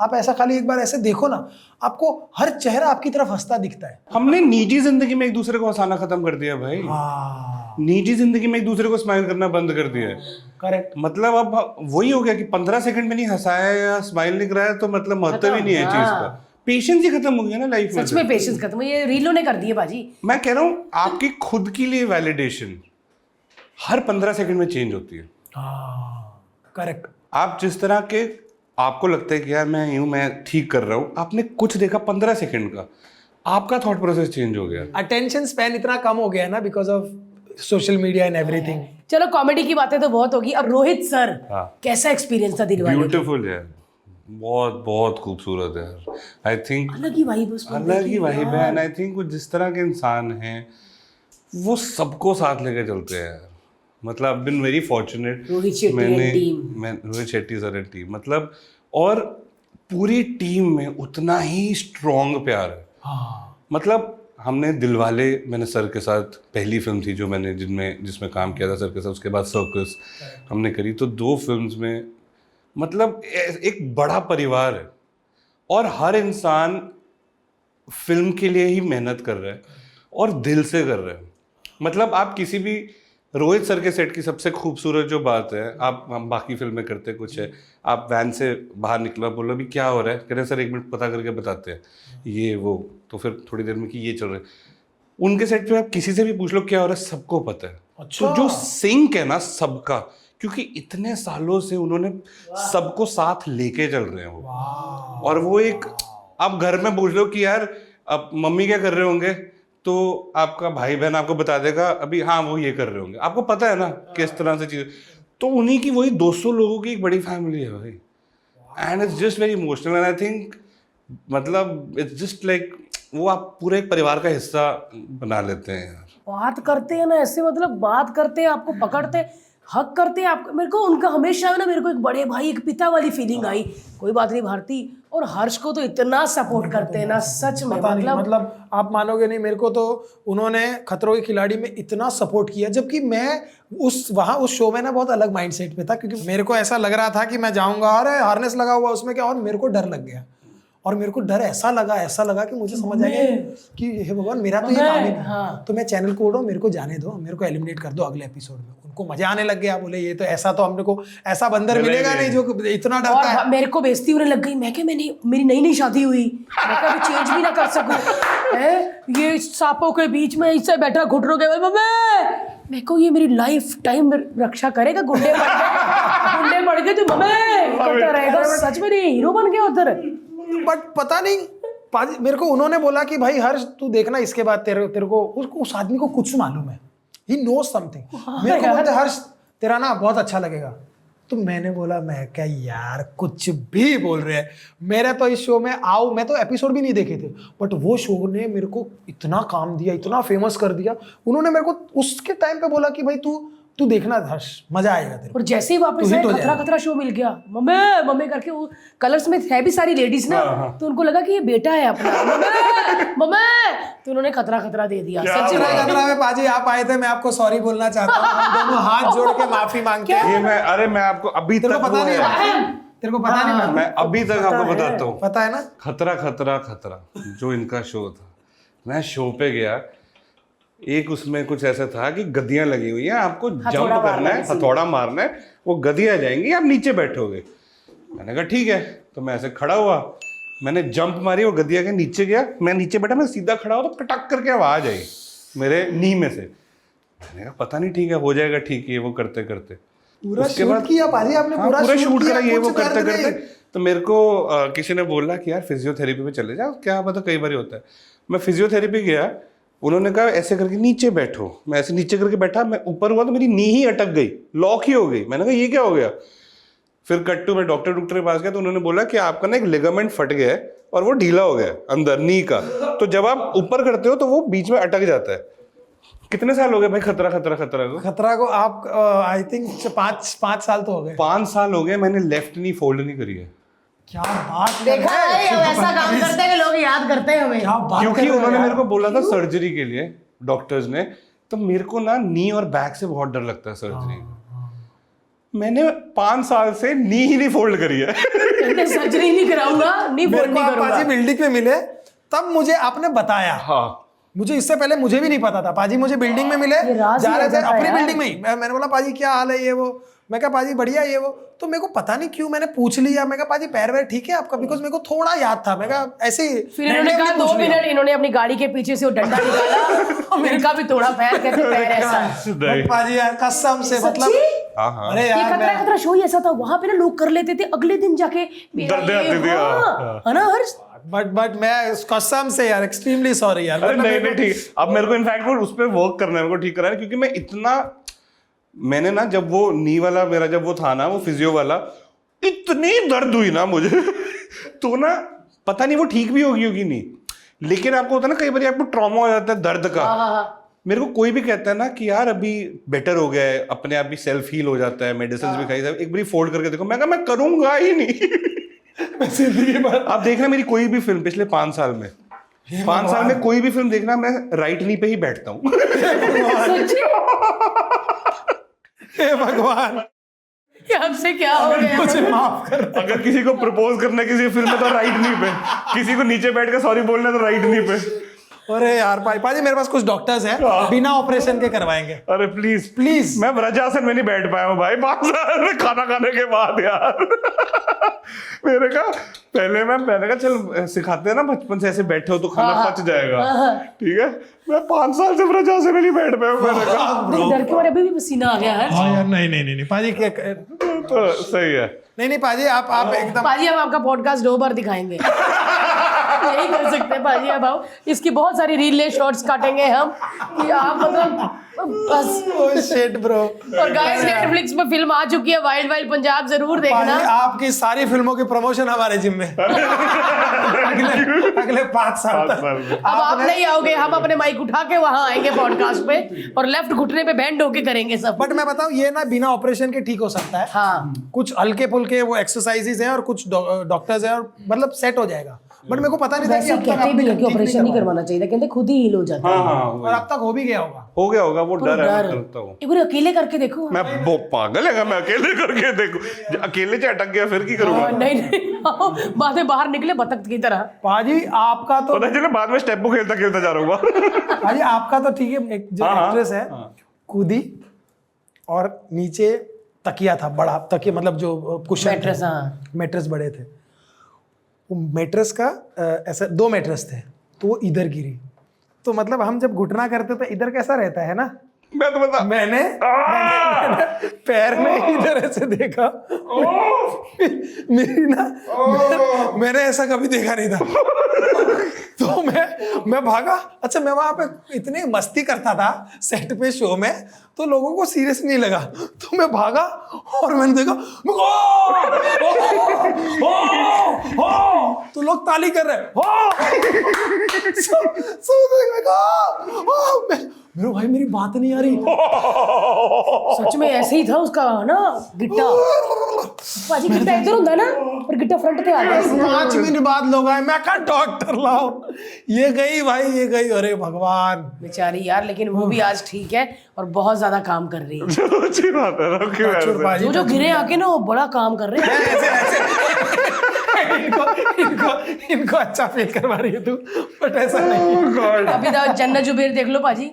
आप ऐसा खाली एक बार ऐसे देखो ना, आपको हर चेहरा आपकी तरफ हंसता दिखता है। हमने निजी जिंदगी में एक दूसरे को हंसाना खत्म कर दिया भाई। निजी जिंदगी में एक दूसरे को स्माइल करना बंद कर दिया है। करेक्ट, मतलब अब वही हो गया कि 15 सेकंड में नहीं हंसाया या स्माइल नहीं कराया तो मतलब महत्व ही नहीं है चीज का। पेशेंस ही खत्म हो गया ना लाइफ में। सच में पेशेंस खत्म, ये रीलों ने कर दिए बाजी। मैं कह रहा हूँ आपकी खुद के लिए वैलिडेशन हर 15 सेकंड में चेंज होती है। करेक्ट, आप जिस तरह के आपको लगता है कि यार मैं ठीक कर रहा हूँ, आपने कुछ देखा 15 सेकंड का, आपका थॉट प्रोसेस चेंज हो गया। अटेंशन स्पैन इतना कम हो गया ना because of social media and everything. चलो कॉमेडी की बातें तो बहुत होगी। अब रोहित सर, कैसा एक्सपीरियंस था दिलवाले? ब्यूटीफुल है, बहुत बहुत खूबसूरत है यार। आई थिंक अलग ही वाइब, अलग ही वाइब है। एंड आई थिंक वो जिस तरह के इंसान हैं वो सबको साथ लेके चलते हैं यार। मतलब been very fortunate, Rohit Shetty sir and team, मतलब और पूरी टीम में उतना ही स्ट्रॉन्ग प्यार है। मतलब हमने दिलवाले, मैंने सर के साथ पहली फिल्म थी जो मैंने जिसमें काम किया था सर के साथ, उसके बाद सर्कस हमने करी, तो 2 फिल्म्स में मतलब एक बड़ा परिवार है और हर इंसान फिल्म के लिए ही मेहनत कर रहा है और दिल से कर रहा है। मतलब आप किसी भी रोहित सर के सेट की सबसे खूबसूरत जो बात है, हम बाकी फिल्में करते कुछ है, आप वैन से बाहर निकला, बोलो अभी क्या हो रहा है, कह रहे सर 1 मिनट पता करके बताते हैं ये वो, तो फिर थोड़ी देर में कि ये चल रहा है। उनके सेट पे आप किसी से भी पूछ लो क्या हो रहा है, सबको पता है। अच्छा। तो जो सिंक है ना सबका, क्योंकि इतने सालों से उन्होंने सबको साथ लेके चल रहे हैं वो। और वो एक, आप घर में पूछ लो कि यार अब मम्मी क्या कर रहे होंगे, तो आपका भाई बहन आपको बता देगा अभी हाँ वो ये कर रहे होंगे, आपको पता है ना किस तरह से चीज़। तो उन्हीं की वही 200 लोगों की एक बड़ी फैमिली है भाई, and it's just very emotional. And I think मतलब इट्स जस्ट लाइक वो आप पूरे एक परिवार का हिस्सा बना लेते हैं यार। बात करते हैं ना ऐसे, मतलब बात करते हैं, आपको पकड़ते हैं, हक करते हैं आपको। मेरे को उनका हमेशा ना, मेरे को एक बड़े भाई, एक पिता वाली फीलिंग आई। कोई बात नहीं भारती, और हर्ष को तो इतना सपोर्ट करते हैं ना, सच में। पता नहीं, मतलब आप मानोगे नहीं, मेरे को तो उन्होंने खतरों के खिलाड़ी में इतना सपोर्ट किया, जबकि मैं उस शो में ना बहुत अलग माइंडसेट पे था, क्योंकि मेरे को ऐसा लग रहा था कि मैं जाऊंगा, अरे हार्नेस लगा हुआ उसमें क्या, और मेरे को डर लग गया। और मेरे को डर ऐसा लगा कि मुझे समझ आ गया कि हे भगवान, मेरा तो ये काम ही नहीं। हाँ। तो मैं चैनल को बोल रहा हूँ, मेरे को जाने दो, मेरे को एलिमिनेट कर दो अगले एपिसोड में। उनको मजा आने लग गया, बोले ये तो ऐसा, तो हमने को ऐसा बंदर मिलेगा नहीं जो इतना डरता है। और मेरे को बेइज्जती होने लग गई। मैं क्या, मेरी नई शादी हुई, मैं क्या चेंज भी ना कर सकूं है? ये सांपों के बीच में इससे बैठा घुटनों के बल, मेरे को ये मेरी लाइफ टाइम रक्षा करेगा। गुंडे पड़ गए तो करता रहेगा। सच में नहीं, हीरो बन गया उधर। बट पता नहीं मेरे को उन्होंने बोला कि भाई हर्ष तू देखना, इसके बाद तेरे को उस आदमी को कुछ मालूम है, ही नोज समथिंग। मेरे को बोलते हर्ष तेरा ना बहुत अच्छा लगेगा। तो मैंने बोला, मैं क्या यार कुछ भी बोल रहे हैं। मेरे तो इस शो में मैं तो एपिसोड भी नहीं देखे थे, बट वो शो ने मेरे को इतना काम दिया, इतना फेमस कर दिया। उन्होंने मेरे को उसके टाइम पे बोला कि भाई तू देखना हर्ष, मजा आएगा तेरे को। और जैसे ही वापस आए, खतरा शो मिल गया, मम्मी करके। वो कलर्स में है भी सारी लेडीज ना, तो उनको लगा कि ये बेटा है अपना, मम्मी तो उन्होंने खतरा दे दिया। सच में खतरा में पाजी आप आए थे, मैं आपको सॉरी बोलना चाहता हूँ। हम दोनों हाथ जोड़ के माफी मांगते हैं। मैं आपको अभी तक पता नहीं, तेरे को पता नहीं, मैं अभी तक आपको बताता हूँ। पता है ना, खतरा जो इनका शो था, मैं शो पे गया, एक उसमें कुछ ऐसा था कि गद्दियां लगी हुई हैं, आपको जंप करना है, हथौड़ा मारना है, वो गद्दियां जाएंगी, आप नीचे बैठोगे। मैंने कहा ठीक है, तो मैं ऐसे खड़ा हुआ, मैंने जंप मारी, वो गद्दियां के नीचे गया, मैं नीचे बैठा, मैं सीधा खड़ा हुआ तो कटक करके आवाज आई मेरे नी में से। मैंने कहा पता नहीं, ठीक है हो जाएगा ठीक है, वो करते करते पूरा शूट किया पाजी आपने, पूरा शूट करा, ये वो करते करते। तो मेरे को किसी ने बोला कि यार फिजियोथेरेपी पे चले जाओ, क्या पता कई बार होता है। मैं फिजियोथेरेपी गया, उन्होंने कहा ऐसे करके नीचे बैठो। मैं ऐसे नीचे करके बैठा, मैं ऊपर हुआ तो मेरी नी ही अटक गई, लॉक ही हो गई। मैंने कहा ये क्या हो गया। फिर कट्टू में डॉक्टर के पास गया, तो उन्होंने बोला कि आपका ना एक लिगामेंट फट गया है और वो ढीला हो गया अंदर नी का, तो जब आप ऊपर करते हो तो वो बीच में अटक जाता है। कितने साल हो गए भाई खतरा को आप आई थिंक 5 साल तो हो गए। 5 साल हो गए, मैंने लेफ्ट नी फोल्ड नहीं करी है। क्या बात देखा है, हम ऐसा काम करते हैं कि लोग याद करते हैं हमें। क्या बात, क्योंकि उन्होंने मेरे को बोला था सर्जरी के लिए, डॉक्टर्स ने, तो मेरे को ना नी और बैक से बहुत डर लगता है सर्जरी। मैंने 5 साल से नी ही नहीं फोल्ड करी है। सर्जरी नहीं कराऊंगा, नी फोल्ड नहीं करूंगा। पाजी बिल्डिंग में मिले तब मुझे आपने बताया। हाँ, मुझे इससे पहले मुझे भी नहीं पता था। पाजी मुझे बिल्डिंग में मिले, जा रहे थे अपनी बिल्डिंग में ही। मैंने बोला पाजी क्या हाल है, ये वो। मैं कहा पाजी बढ़िया ये वो। तो मेरे को पता नहीं क्यों मैंने पूछ लिया। मैं कहा पाजी पैर वैर ठीक है आपका, बिकॉज मेरे को थोड़ा याद था। मैं कहा ऐसे ही। फिर इन्होंने कहा 2 मिनट, इन्होंने अपनी गाड़ी के पीछे से वो डंडा निकाला, मेरे का भी थोड़ा पैर, कहते पैर ऐसा। पाजी यार कसम से, मतलब अरे ये यार खतरा शो ही ऐसा था। वहां पे ना लोग कर लेते थे, अगले दिन जाके दर्द आती थी, है ना हर्ष। बट मैं कसम से यार एक्सट्रीमली सॉरी यार। अरे नहीं ठीक, अब मेरे को इनफैक्ट वो उस पर वर्क करना है, मेरे को ठीक करना है, क्योंकि मैं इतना, मैंने ना जब वो नी वाला मेरा जब वो था ना, वो फिजियो वाला, इतनी दर्द हुई ना मुझे तो ना पता नहीं वो ठीक भी होगी नहीं, लेकिन आपको होता है ना कई बार आपको ट्रॉमा हो जाता है दर्द का। मेरे को कोई भी कहता है ना कि यार अभी बेटर हो गया है, अपने आप भी सेल्फ हील हो जाता है, मेडिसिन भी खाई, एक बार फोल्ड करके देखो। मैं कहा मैं करूंगा ही नहीं। आप देखना मेरी कोई भी फिल्म पिछले 5 साल में, 5 साल में कोई भी फिल्म देखना, मैं राइट नी पे ही बैठता हूँ। हे भगवान, हमसे क्या हो गया, मुझे माफ कर। अगर किसी को प्रपोज करना है किसी फिल्म में तो राइट नी पे, किसी को नीचे बैठ के सॉरी बोलना है तो राइट नी पे। अरे यार पाजी मेरे पास कुछ डॉक्टर्स हैं, बिना ऑपरेशन के करवाएंगे। अरे प्लीज मैं वृद्धाश्रम में नहीं बैठ पाया हूँ भाई 5 साल खाना खाने के बाद यार। मैंने कहा चल सिखाते हैं ना बचपन से ऐसे बैठे हो तो खाना पच जाएगा, ठीक है। मैं 5 साल से वृद्धाश्रम में नहीं बैठ पाया हूँ। मैंने कहा डर के मारे अभी भी पसीना आ गया है। हाँ यार नहीं पाजी तो सही है। नहीं पाजी आप एकदम, पाजी हम आपका पॉडकास्ट 2 बार दिखाएंगे। यही कर सकते हैं भाजी। अब आओ, इसकी बहुत सारी रील शॉर्ट्स काटेंगे हम कि आप मतलब बस। Oh shit bro. और गाइस नेटफ्लिक्स पे फिल्म आ चुकी है वाइल्ड वाइल्ड पंजाब, जरूर देखना। आपकी सारी फिल्मों की प्रमोशन हमारे जिम में अगले 5 साल तक। अब आप नहीं आओगे, हम अपने माइक उठा के वहां आएंगे पॉडकास्ट पे और लेफ्ट घुटने पे बैंड होके करेंगे सब। बट मैं बताऊं, ये ना बिना ऑपरेशन के ठीक हो सकता है। हाँ, कुछ हल्के फुल्के वो एक्सरसाइजेज हैं और कुछ डॉक्टर्स हैं और मतलब सेट हो जाएगा। बट मेरे को पता नहीं था कि वैसे अब तक कहते भी है कि ठीक ऑपरेशन नहीं करवाया। करवाना चाहिए, कहते खुद ही हील हो जाता है। हाँ और अब तक हो भी गया होगा। हो गया होगा, वो डर है, डर मैं करता हूँ। एक बार अकेले करके देखो। मैं वो पागल है, मैं अकेले करके देखूं? अकेले से अटक गया फिर की करूंगा? नहीं नहीं, आओ, बाद में बाहर निकले बतख की तरह। पाजी आपका तो पता चले बाद में स्टेपो खेलता खेलता जा रहा हूँ। पाजी आपका तो ठीक है। एक जो हाँ, एक्ट्रेस है कूदी और नीचे तकिया था, बड़ा तकिया मतलब जो कुशन मैट्रेस, हाँ। मैट्रेस बड़े थे। वो मैट्रेस का ऐसा 2 मैट्रेस थे, तो वो इधर गिरी। तो मतलब हम जब घुटना करते तो इधर कैसा रहता है ना, मैं तो बता मैंने पैर में इधर ऐसे देखा। मेरी ना मैंने ऐसा कभी देखा नहीं था। तो मैं भागा। अच्छा, मैं वहां पे इतनी मस्ती करता था सेट पे शो में, तो लोगों को सीरियस नहीं लगा। तो मैं भागा और मैंने देखा तो लोग ताली कर रहे मेरे भाई मेरी बात नहीं आ रही। सच में ऐसे ही था उसका ना गिट्टा। पाजी गिट्टा इधर होता ना और गिट्टा फ्रंट पे आ गया। 5 मिनट बाद लोग आए, मैं कहा डॉक्टर लाओ। ये गई भाई, ये गई। अरे भगवान बेचारी यार, लेकिन वो भी आज ठीक है और बहुत ज्यादा काम कर रही है। चलो अच्छी बात है ना, क्यों ऐसे? पाजी जो गिरे आके ना वो बड़ा काम कर रहे हैं। इनको अच्छा फील करवा रही है तू, बट ऐसा नहीं। अभी तो जन्नत जुबेर देख लो पाजी,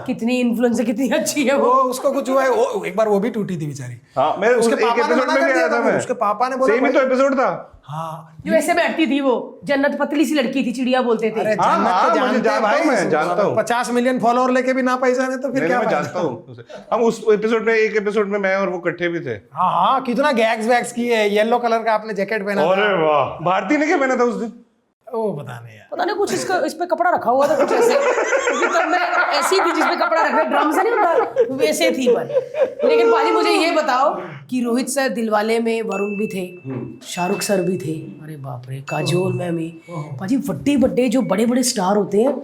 कितनी इन्फ्लुएंसर, कितनी अच्छी है वो वो। उसको कुछ हुआ है, वो एक बार वो भी टूटी थी बेचारी। हाँ, मैं उसके एक पापा ने एपिसोड मना में कर भी दिया आया था था, मैं। उसके पापा ने बोला सेम ही तो एपिसोड था। हाँ जो ऐसे बैठती थी वो, जन्नत पतली सी लड़की थी, चिड़िया बोलते थे। अरे हाँ, जन्नत हाँ, तो मुझे जानते हैं जानता हूँ, भाई। मैं जानता हूँ। 50 मिलियन फॉलोअर लेके भी ना पहचाने तो फिर नहीं, क्या मैं फायदा? जानता हूँ उसे। हम उस एपिसोड में, एक एपिसोड में मैं और वो इकट्ठे भी थे। हाँ हाँ, कितना गैग्स वैग्स किए। येलो कलर का आपने जैकेट पहना था। अरे वाह, भारती ने क्या पहना था उस दिन? ओ पता नहीं यार। पता नहीं कुछ इसका इस पे कपड़ा रखा हुआ था कुछ ऐसे, क्योंकि तब मैं ऐसी थी जिसपे कपड़ा रखा, ड्रम से नहीं होता वैसे थी। पर लेकिन पाजी मुझे ये बताओ कि रोहित सर दिलवाले में वरुण भी थे, शाहरुख सर भी थे, अरे बाप रे, काजोल मैम भी। पाजी बड़े बड़े जो बड़े बड़े स्टार होते हैं,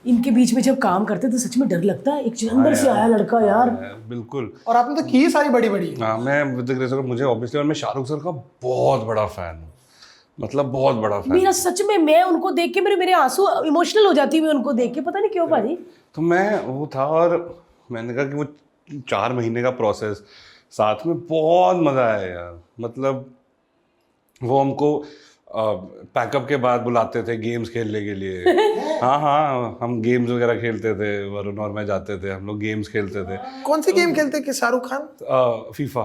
इनके बीच में जब काम करते तो सच में डर लगता है। एक जलंधर से आया लड़का यार। बिल्कुल। और आपने तो की सारी बड़ी बड़ी। हाँ, मैं with the grace of God, मुझे ऑब्वियसली, और मैं शाहरुख सर का बहुत बड़ा फैन हूँ, मतलब बहुत बड़ा फैन। मेरा सच में, मैं उनको देख के मेरे आंसू इमोशनल हो जाती है उनको देख के, पता नहीं क्यों पाजी। तो मैं वो था और मैंने कहा कि वो 4 महीने का प्रोसेस साथ में बहुत मज़ा आया यार। मतलब वो हमको पैकअप के बाद बुलाते थे गेम्स खेलने के लिए। हाँ हाँ, हम गेम्स वगैरह खेलते थे, वरुण और मैं जाते थे, हम लोग गेम्स खेलते थे। कौन सी गेम खेलते कि शाहरुख खान? फीफा।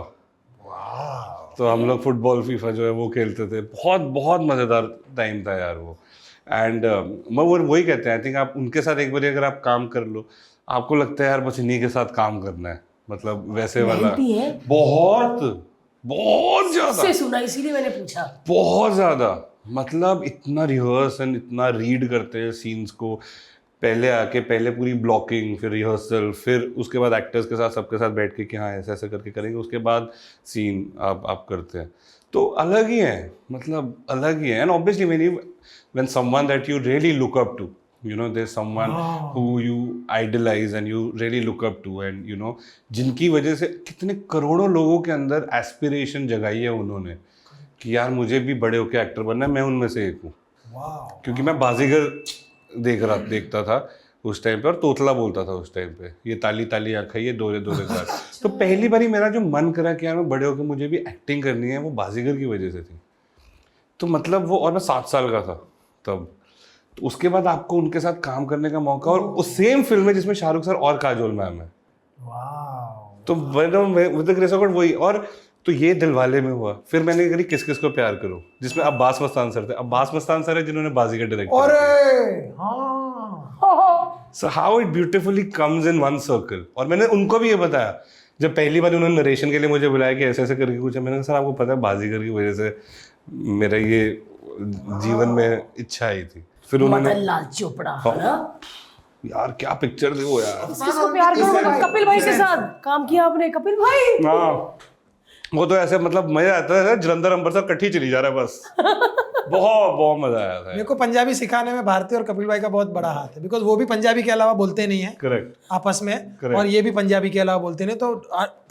तो हम लोग फुटबॉल फीफा जो है वो खेलते थे। बहुत बहुत मज़ेदार टाइम था यार वो। एंड मैं वो वही कहते हैं, आई थिंक आप उनके साथ एक बार अगर आप काम कर लो, आपको लगता है यार बस इन्हीं के साथ काम करना है, मतलब वैसे वाला। मेहनती है। बहुत बहुत ज़्यादा, से सुना इसीलिए मैंने पूछा। बहुत ज़्यादा। मतलब इतना रिहर्स एंड इतना रीड करते हैं सीन्स को, पहले आके पहले पूरी ब्लॉकिंग, फिर रिहर्सल, फिर उसके बाद एक्टर्स के साथ सबके साथ बैठ के कि हाँ ऐसे ऐसे करके करेंगे, उसके बाद सीन आप करते हैं। तो अलग ही है, मतलब अलग ही है। And obviously when someone that you really look up to, you know, there's someone who you idolize and you really look up to, and you know, जिनकी वजह से कितने करोड़ों लोगों के अंदर एस्पिरेशन जगाई है उन्होंने कि यार मुझे भी बड़े होकर एक्टर बनना है। मैं उनमें से एक हूँ, क्योंकि मैं बाजीगर देखता था उस टाइम पे, और तोतला बोलता था उस टाइम पे, ये ताली ताली आँखें, ये दोरे दोरे साथ। तो पहली बारी मेरा जो मन करा कि यार मैं बड़े होकर मुझे भी एक्टिंग करनी है, वो बाजीगर की वजह से थी। तो मतलब वो, और मैं 7 साल का था तब। तो उसके बाद आपको उनके साथ काम करने का मौका, और उस सेम फिल्म में जिसमें शाहरुख सर और काजोल मैम है। तो with the grace of God वही। और तो ये दिलवाले में हुआ, फिर मैंने करी किस किस को प्यार करो, जिसमें अब्बास मस्तान सर थे। अब्बास मस्तान सर है जिन्होंने बाजीगर डायरेक्ट किया। अरे हाँ, so how it beautifully comes in one circle. और मैंने उनको भी ये बताया जब पहली बार उन्होंने नरेशन के लिए मुझे बुलाया कि ऐसे ऐसे करके कुछ है, मैंने कहा सर आपको पता है बाजीगर की वजह से मेरा ये जीवन में इच्छा आई थी। फिर उन्होंने मदन लाल चोपड़ा है ना, यार क्या पिक्चर थी वो यार। किसको प्यार करोगे, कपिल भाई के साथ काम किया आपने, कपिल भाई। हाँ वो तो ऐसे मतलब मजा आता है, जलंधर अमृतसर कट्ठी चली जा रहा है बस। बहुत बहुत मजा आया था। मेरे को पंजाबी सिखाने में भारती और कपिल भाई का बहुत बड़ा हाथ है, बिकॉज वो भी पंजाबी के अलावा बोलते नहीं है करेक्ट आपस में, और ये भी पंजाबी के अलावा बोलते नहीं, तो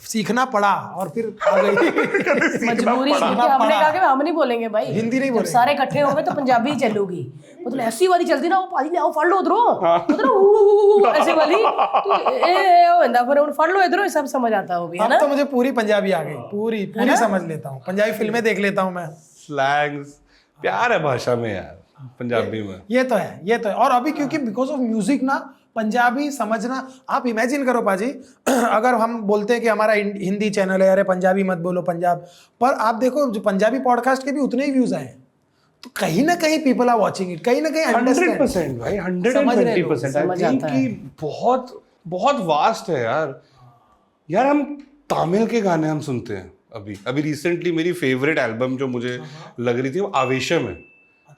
सीखना पड़ा और फिर आ गई मजबूरी, क्योंकि हमने कहा कि हम नहीं बोलेंगे भाई, हिंदी नहीं जब बोलेंगे। सारे इकट्ठे होंगे तो पंजाबी ही चलूगी। मतलब ऐसी वाली चलती ना, वो पाजी ने आओ फड़ लो उधरों, ऐसे वाली तो ए होंदा, फिर उन फड़ लो इधरों, सब समझ आता हो भी, है अब ना। तो मुझे पूरी पंजाबी आ गई, पूरी पूरी समझ लेता हूँ, पंजाबी फिल्में देख लेता हूँ मैं। स्लैंग्स, प्यार है भाषा में यार, पंजाबी में। ये तो है, ये तो है। और अभी क्योंकि बिकॉज ऑफ म्यूजिक ना पंजाबी समझना, आप इमेजिन करो पाजी, अगर हम बोलते हैं कि हमारा हिंदी चैनल है, अरे पंजाबी मत बोलो पंजाब, पर आप देखो जो पंजाबी पॉडकास्ट के भी उतने ही व्यूज आए हैं, तो कहीं ना कहीं पीपल आर वाचिंग इट, कहीं ना कहीं 100% भाई, 120%। आई समझ थिंक आता कि बहुत बहुत वास्ट है यार। यार हम तमिल के गाने हम सुनते हैं। अभी रिसेंटली मेरी फेवरेट एल्बम जो मुझे लग रही थी वो आवेशम है।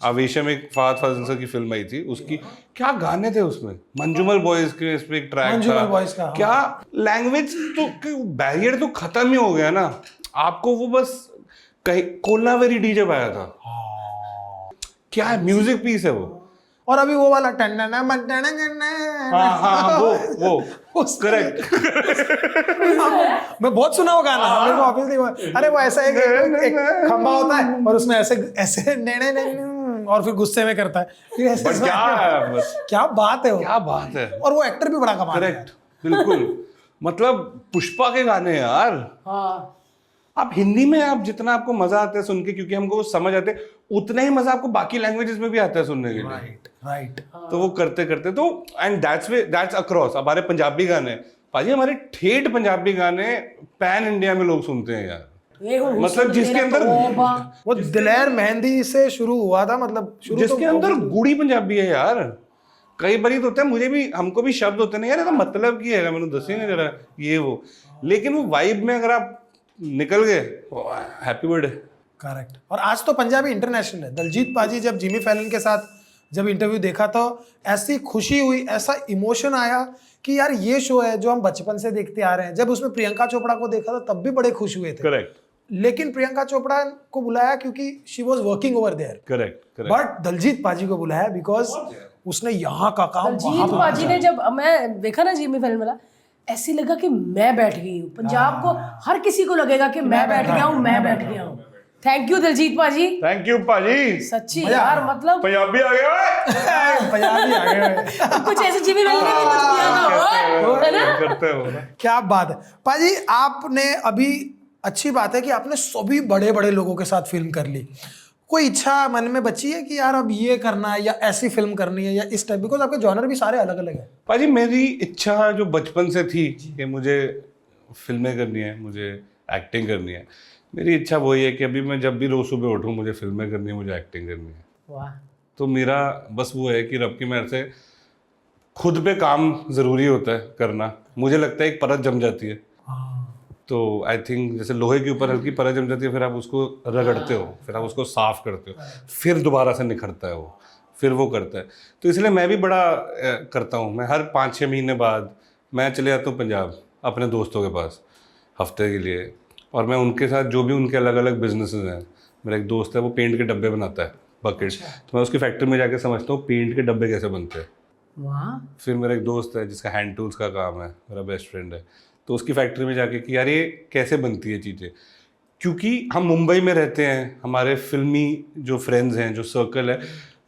आवेशम एक फहद फाजिल की फिल्म आई थी, उसकी क्या गाने थे उसमें, मंजूमल बॉयज के इस पे एक ट्रैक मंजूमल बॉयज था। का, क्या लैंग्वेज तो बैरियर तो खत्म ही हो गया ना, आपको वो बस कहीं कोलावेरी डीजे पाया था, क्या है म्यूजिक पीस है वो। और अभी वो वाला टन्ना हाँ वो करेक्ट। मैं बहुत सुना वो गाना, मेरे को ऑब्वियसली, अरे वो ऐसा एक खंबा होता है और उसमें ऐसे ऐसे और फिर गुस्से में करता है, फिर ऐसे क्या बात है वो, क्या बात है। और वो एक्टर भी बड़ा कमाल है। करेक्ट, बिल्कुल। मतलब पुष्पा के गाने यार, हाँ आप हिंदी में आप जितना आपको मजा आता है सुन के, क्योंकि हमको वो समझ आते हैं, उतना ही मजा आपको बाकी लैंग्वेजेस में भी आता है सुनने के लिए। राइट। तो वो करते करते तो एंड दैट्स अक्रॉस। हमारे पंजाबी गाने पाजी, हमारे ठेठ पंजाबी गाने पैन इंडिया में लोग सुनते हैं यार। मतलब जिसके अंदर वो दिलेर मेहंदी से शुरू हुआ था, मतलब शुरू जिसके अंदर गूढ़ी पंजाबी है यार। कई बारी तो होता है, मुझे भी, हमको भी शब्द होते हैं यार, ये तो मतलब की है, मैंने दसे नहीं जरा ये वो, लेकिन वो वाइब में अगर आप निकल गए, हैप्पी बर्थडे। करेक्ट। और आज तो पंजाबी इंटरनेशनल है। दलजीत पाजी जब जिमी फैलन के साथ जब इंटरव्यू देखा तो ऐसी खुशी हुई, ऐसा इमोशन आया कि यार ये शो है जो हम बचपन से देखते आ रहे हैं। जब उसमें प्रियंका चोपड़ा को देखा था तब भी बड़े खुश हुए थे। करेक्ट। लेकिन प्रियंका चोपड़ा को बुलाया क्योंकि she was working over there. Correct. But Diljit paaji को बुलाया बिकॉज उसने यहाँ का काम दलजीत पाजी ने, जब मैं देखा ना जिमी फिल्म वाला, ऐसे लगा कि मैं बैठ गई हूँ। पंजाब को हर किसी को लगेगा कि मैं बैठ गया हूँ, मैं बैठ गया हूँ। थैंक यू दलजीत पाजी, थैंक यू पाजी, सच्ची यार, मतलब पंजाबी आ गया। पंजाबी आ गए। कुछ ऐसे जिमी फिल्म ने भी कुछ किया था, है ना? करते हो ना। क्या बात है पाजी, आपने अभी, अच्छी बात है कि आपने सभी बड़े बड़े लोगों के साथ फिल्म कर ली। कोई इच्छा मन में बची है कि यार अब ये करना है या ऐसी फिल्म करनी है या इस टाइप, बिकॉज आपके जॉनर भी सारे अलग अलग है। पाजी मेरी इच्छा जो बचपन से थी कि मुझे फिल्में करनी है, मुझे एक्टिंग करनी है। मेरी इच्छा वही है कि अभी मैं जब भी रोज सुबह उठूँ, मुझे फिल्में करनी है, मुझे एक्टिंग करनी है। वाह। तो मेरा बस वो है कि रब की मेहर से खुद पे काम ज़रूरी होता है करना। मुझे लगता है एक परत जम जाती है, तो आई थिंक जैसे लोहे के ऊपर हल्की परत जम जाती है, फिर आप उसको रगड़ते हो, फिर आप उसको साफ करते हो, फिर दोबारा से निखरता है वो, फिर वो करता है। तो इसलिए मैं भी बड़ा करता हूँ। मैं हर 5-6 महीने बाद मैं चले जाता हूँ पंजाब अपने दोस्तों के पास हफ्ते के लिए, और मैं उनके साथ जो भी उनके अलग अलग बिजनेसेस हैं। मेरा एक दोस्त है, वो पेंट के डब्बे बनाता है, बकेट, तो मैं उसकी फैक्ट्री में जाके समझता हूँ पेंट के डब्बे कैसे बनते हैं। वाह। फिर मेरा एक दोस्त है जिसका हैंड टूल्स का काम है, मेरा बेस्ट फ्रेंड है, तो उसकी फैक्ट्री में जाके कि यार ये कैसे बनती है चीज़ें। क्योंकि हम मुंबई में रहते हैं, हमारे फिल्मी जो फ्रेंड्स हैं, जो सर्कल है,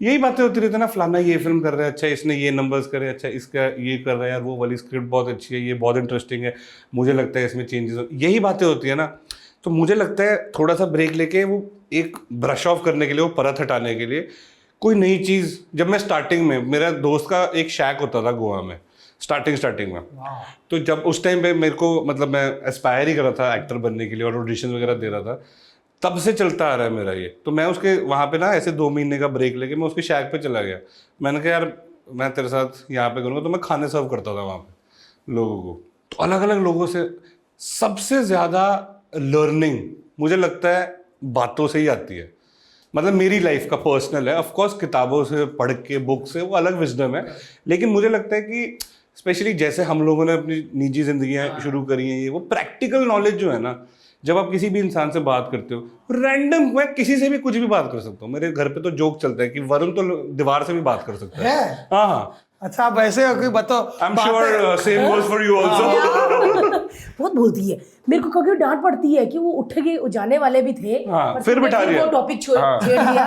यही बातें होती रहती है ना, फलाना ये फिल्म कर रहा है, अच्छा इसने ये नंबर्स करे, अच्छा इसका ये कर रहा है, यार वो वाली स्क्रिप्ट बहुत अच्छी है, ये बहुत इंटरेस्टिंग है, मुझे लगता है इसमें चेंजेस, यही बातें होती है ना। तो मुझे लगता है थोड़ा सा ब्रेक लेके वो एक ब्रश ऑफ करने के लिए, वो परत हटाने के लिए कोई नई चीज़। जब मैं स्टार्टिंग में, मेरा दोस्त का एक शैक होता था गोवा में स्टार्टिंग में, तो जब उस टाइम पे मेरे को, मतलब मैं एस्पायर ही कर रहा था एक्टर बनने के लिए और ऑडिशन वगैरह दे रहा था, तब से चलता आ रहा है मेरा ये। तो मैं उसके वहाँ पे ना ऐसे 2 महीने का ब्रेक लेके मैं उसके शैक पे चला गया। मैंने कहा यार मैं तेरे साथ यहाँ पे करूँगा, तो मैं खाने सर्व करता था वहाँ पे लोगों को, तो अलग अलग लोगों से। सबसे ज़्यादा लर्निंग मुझे लगता है बातों से ही आती है। मतलब मेरी लाइफ का पर्सनल है, ऑफ कोर्स किताबों से पढ़ के बुक से वो अलग विजडम है, लेकिन मुझे लगता है कि स्पेशली जैसे हम लोगों ने अपनी निजी जिंदगियां शुरू करी हैं, ये वो प्रैक्टिकल नॉलेज जो है ना, जब आप किसी भी इंसान से बात करते हो, रैंडम, मैं किसी से भी कुछ भी बात कर सकता हूँ। मेरे घर पे तो जोक चलता है कि वरुण तो दीवार से भी बात कर सकता है। हाँ हाँ, अच्छा आप वैसे हो कि बताओ। I am sure same goes for you also. बहुत बोलती है मेरे को, क्योंकि डांट पड़ती है कि वो उठ के जाने वाले भी थे, हाँ, पर फिर बिठा दिया। वो टॉपिक छेड़ दिया,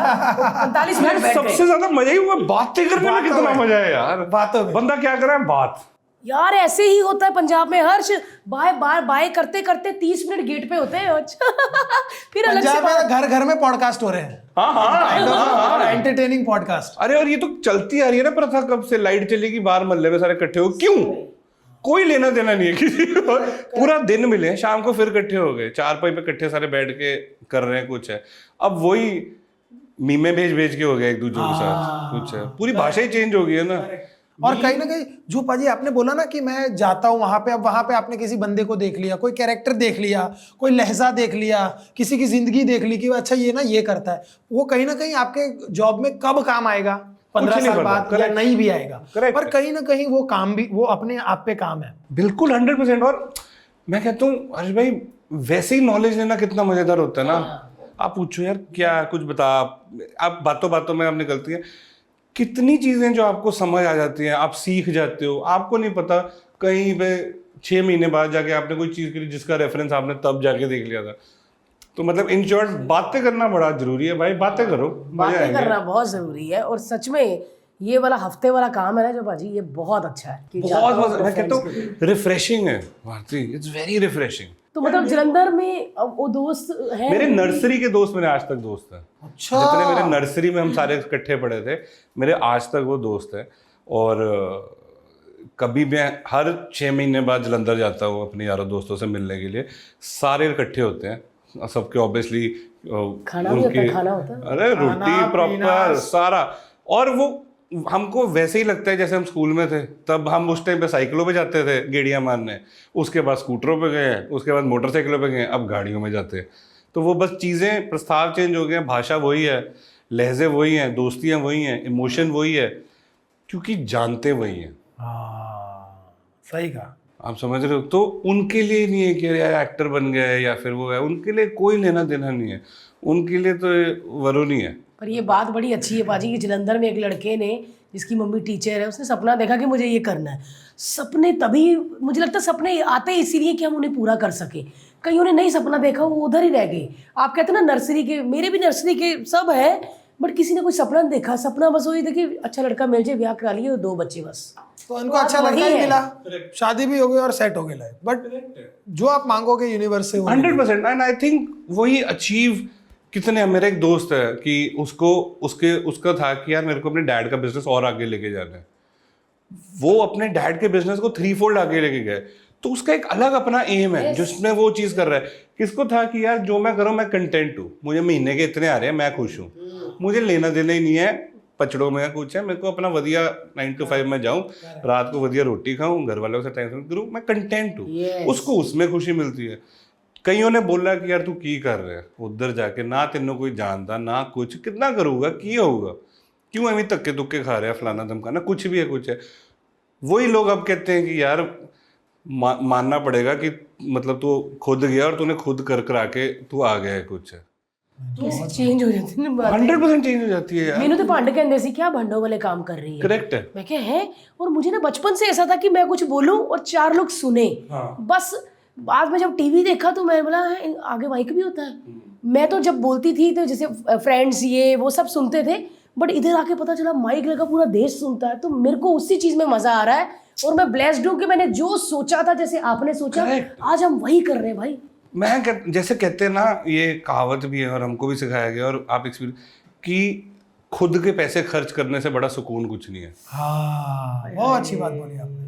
45 मिनट बैठ गए। सबसे ज्यादा मजा ही हुआ बातें करने में, कितना मजा है यार बातों में। बंदा क्या कर रहा है, बात। यार ऐसे ही होता है पंजाब में, हर्ष बाय बाय बाय करते करते 30 मिनट गेट पे होते हैं। अच्छा फिर अलग से पंजाब में घर घर में पॉडकास्ट हो रहे हैं, हाँ हाँ, एंटरटेनिंग पॉडकास्ट। अरे और ये तो चलती आ रही है ना प्रथा, कब से लाइट चलेगी बाहर मोहल्ले में सारे इकट्ठे हो, क्यों? कोई लेना देना नहीं है किसी को, पूरा दिन मिले, शाम को फिर इकट्ठे हो गए, चारपाई पे इकट्ठे सारे बैठ के कर रहे हैं कुछ है। अब वही मीमे भेज भेज के हो गया एक दूसरे के साथ, कुछ है, पूरी भाषा ही चेंज हो गई है ना। और कहीं ना कहीं जो पाजी आपने बोला ना कि मैं जाता हूँ वहां पे, अब वहां पे आपने किसी बंदे को देख लिया, कोई कैरेक्टर देख लिया, कोई लहजा देख लिया, किसी की जिंदगी देख ली कि अच्छा ये ना ये करता है, वो कहीं ना कहीं आपके जॉब में कब काम आएगा 15 साल बाद या नहीं भी आएगा, पर कहीं ना कहीं वो काम भी वो अपने आप पे काम है। बिल्कुल 100%। और मैं कहता हूँ हर्ष भाई, वैसे ही नॉलेज लेना कितना मजेदार होता है ना। आप पूछो यार क्या कुछ बता, आप बातों बातों में आप निकलती है कितनी चीजें जो आपको समझ आ जाती हैं, आप सीख जाते हो। आपको नहीं पता कहीं पे 6 महीने बाद जाके आपने कोई चीज करी जिसका रेफरेंस आपने तब जाके देख लिया था। तो मतलब इन शॉर्ट बातें करना बड़ा जरूरी है भाई, बातें करो, बातें करना बहुत जरूरी है। और सच में ये वाला हफ्ते वाला काम है ना जो बाजी, ये बहुत अच्छा है कि बहुत मजा, मैं कहता हूँ रिफ्रेशिंग है भारती, इट्स वेरी रिफ्रेशिंग। तो मतलब जलंधर में वो दोस्त है मेरे नर्सरी के दोस्त मेरे आज तक दोस्त हैं। अच्छा, जितने मेरे नर्सरी में हम सारे इकट्ठे पढ़े थे, मेरे आज तक वो दोस्त हैं। और कभी मैं हर 6 महीने बाद जलंधर जाता हूँ अपने यारों दोस्तों से मिलने के लिए, सारे इकट्ठे होते हैं सबके, ऑब्वियसली खाना भी होता है, खाना होता है, अरे रोटी प्रॉपर सारा। और वो हमको वैसे ही लगता है जैसे हम स्कूल में थे, तब हम उस टाइम पे साइकिलों पे जाते थे गेड़ियां मारने, उसके बाद स्कूटरों पे गए, उसके बाद मोटरसाइकिलों पे गए, अब गाड़ियों में जाते हैं। तो वो बस चीज़ें, प्रस्ताव चेंज हो गए, भाषा वही है, लहजे वही हैं, दोस्तियाँ वही हैं, इमोशन वही है, क्योंकि जानते वही हैं। सही कहा, आप समझ रहे हो? तो उनके लिए नहीं है कि यार एक्टर बन गए या फिर वो है, उनके लिए कोई लेना देना नहीं है, उनके लिए तो वरुण ही है। पर ये बात बड़ी अच्छी है बाजी कि जलंधर में एक लड़के ने, जिसकी मम्मी टीचर है, उसने सपना देखा कि मुझे ये करना है। सपने तभी, मुझे लगता है सपने आते हैं इसीलिए कि हम उन्हें पूरा कर सके। कईयों ने नहीं सपना देखा, वो उधर ही रह गए। आप कहते हैं ना नर्सरी के, मेरे भी नर्सरी के सब है, बट किसी ने कोई सपना नहीं देखा। सपना बस वही देखिए अच्छा लड़का मिल जाए, ब्याह करा लिए, 2 बच्चे बस, तो उनको अच्छा लड़का ही मिला, शादी भी हो गई और सेट हो गई लाइफ। बट जो आप मांगोगे यूनिवर्स से 100%। एंड आई थिंक वही अचीव कितने, मेरा एक दोस्त है कि उसका था कि यार मेरे को अपने डैड का बिजनेस और आगे लेके जाना है। वो अपने डैड के बिजनेस को 3-fold आगे लेके गए। तो उसका एक अलग अपना एम है जिसमें वो चीज कर रहा है। किसको था कि यार जो मैं करूं मैं कंटेंट हूं, मुझे महीने के इतने आ रहे हैं, मैं खुश हूं, मुझे लेना देना ही नहीं है पचड़ों में कुछ है, मेरे को अपना वधिया 9 to 5 में जाऊं, रात को वधिया रोटी खाऊं, घर वालों से टाइम करूं, मैं कंटेंट हूं। उसको उसमें खुशी मिलती है। कईयों ने बोला कि यार तू की कर रहे है उधर जाके, ना तेनों कोई जानता ना कुछ, कितना करूँगा, की होगा, क्यों एवं धक्के तुक्के खा रहे हैं, फलाना धमकाना, कुछ भी है कुछ है। वही लोग अब कहते हैं कि यार मानना पड़ेगा कि मतलब तू खुद गया और तूने खुद कर करा के तू आ गया है कुछ है। कैसे चेंज हो जाती है ना, 100% चेंज हो जाती है यार। मैंने तो भांड कहते सी क्या भंडों वाले काम कर रही है। करेक्ट है। मैं क्या है, और मुझे ना बचपन से ऐसा था कि मैं कुछ बोलूं और 4 लोग सुने। बस बाद में जब टीवी देखा तो मैं बोला आगे माइक भी होता है। मैं तो जब बोलती थी तो जैसे फ्रेंड्स ये वो सब सुनते थे, बट इधर आके पता चला माइक लगा पूरा देश सुनता है। तो मेरे को उसी चीज में मजा आ रहा है और मैं ब्लेस्ड हूँ कि मैंने जो सोचा था, जैसे आपने सोचा, आज हम वही कर रहे हैं भाई। जैसे कहते हैं ना, ये कहावत भी है और हमको भी सिखाया गया और आप एक्सपीरियंस कि खुद के पैसे खर्च करने से बड़ा सुकून कुछ नहीं है। हाँ, बहुत अच्छी बात बोली आपने।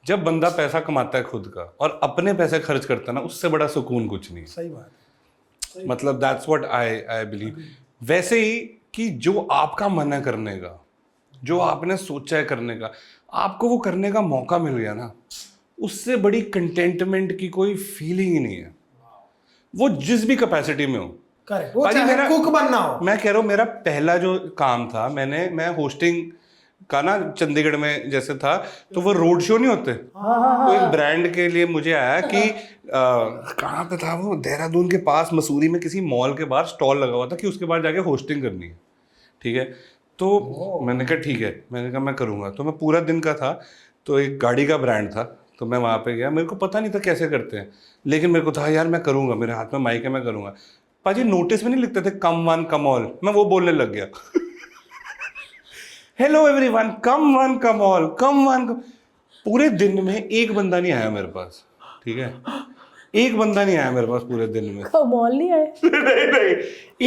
जब बंदा पैसा कमाता है खुद का और अपने पैसे खर्च करता है ना, उससे बड़ा सुकून कुछ नहीं। सही बात। मतलब दैट्स व्हाट आई बिलीव। वैसे ही कि जो आपका मन है करने का, जो आपने सोचा है करने का, आपको वो करने का मौका मिल गया ना, उससे बड़ी कंटेंटमेंट की कोई फीलिंग ही नहीं है। वो जिस भी कैपेसिटी में हो, करेक्ट, वो पाजी चाहे कुक बनना हो। मैं कह रहा हूँ मेरा पहला जो काम था, मैं होस्टिंग का ना चंडीगढ़ में जैसे था, तो वो रोड शो नहीं होते, तो एक ब्रांड के लिए मुझे आया कि कहाँ पे था वो, देहरादून के पास मसूरी में किसी मॉल के बाहर स्टॉल लगा हुआ था कि उसके बाद जाके होस्टिंग करनी है, ठीक है। तो मैंने कहा ठीक है, मैंने कहा मैं करूँगा। तो मैं पूरा दिन का था, तो एक गाड़ी का ब्रांड था, तो मैं वहाँ पे गया। मेरे को पता नहीं था कैसे करते हैं, लेकिन मेरे को था यार मैं करूँगा, मेरे हाथ में माइक है, मैं करूँगा। पाजी नोटिस में नहीं लिखते थे कम वन कम ऑल, मैं वो बोलने लग गया। हेलो एवरीवन, कम वन कम ऑल, कम वन। पूरे दिन में एक बंदा नहीं आया मेरे पास, ठीक है, एक बंदा नहीं आया मेरे पास पूरे दिन में। कमाल नहीं आए। नहीं,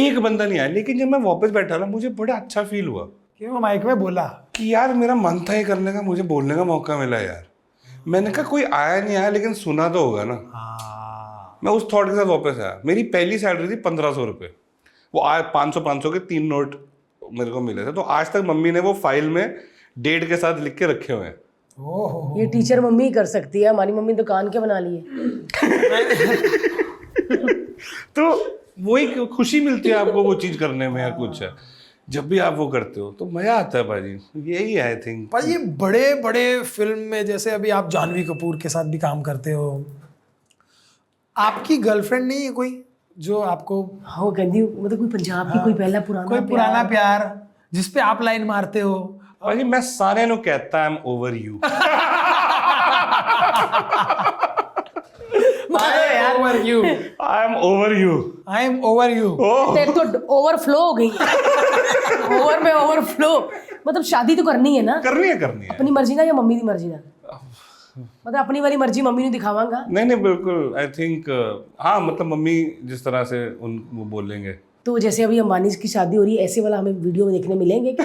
एक बंदा नहीं आया। लेकिन जब मैं वापस बैठा ना, मुझे बड़ा अच्छा फील हुआ कि वो माइक में बोला कि यार मेरा मन था ये करने का, मुझे बोलने का मौका मिला यार। मैंने कहा कोई आया नहीं आया, लेकिन सुना तो होगा ना। मैं उस थॉट के साथ वापस आया। मेरी पहली सैलरी थी 1500 रुपये, वो आज 500 के 3 नोट मेरे को मिले थे। तो आज तक मम्मी ने वो फाइल में डेट के साथ लिख के रखे हुए हैं। ओहो, ये टीचर मम्मी ही कर सकती है, हमारी मम्मी दुकान के बना ली है। तो वही खुशी मिलती है आपको वो चीज़ करने में, या कुछ है जब भी आप वो करते हो तो मज़ा आता है भाजी। यही है आई थिंक। पर ये बड़े बड़े फिल्म में, जैसे अभी आप जानवी कपूर के साथ भी काम करते हो, आपकी गर्लफ्रेंड नहीं है कोई जो आपको, हाँ वो कहती हूँ, मतलब कोई पंजाब की कोई पहला कोई पुराना प्यार जिस पे आप लाइन मारते हो? भाजी मैं सारे नु कहता I am over you. I am over you, I am over you, I am over you. तेरे तो ओवरफ्लो हो गई। ओवर में ओवरफ्लो, मतलब शादी तो करनी है ना, करनी है अपनी मर्जी ना या मम्मी की मर्जी ना? मतलब अपनी वाली मर्जी मम्मी ने दिखावांगा। नहीं बिल्कुल आई थिंक हाँ, मतलब मम्मी जिस तरह से उन वो बोलेंगे। तो जैसे अभी अंबानी की शादी हो रही है, ऐसे वाला हमें वीडियो में देखने मिलेंगे कि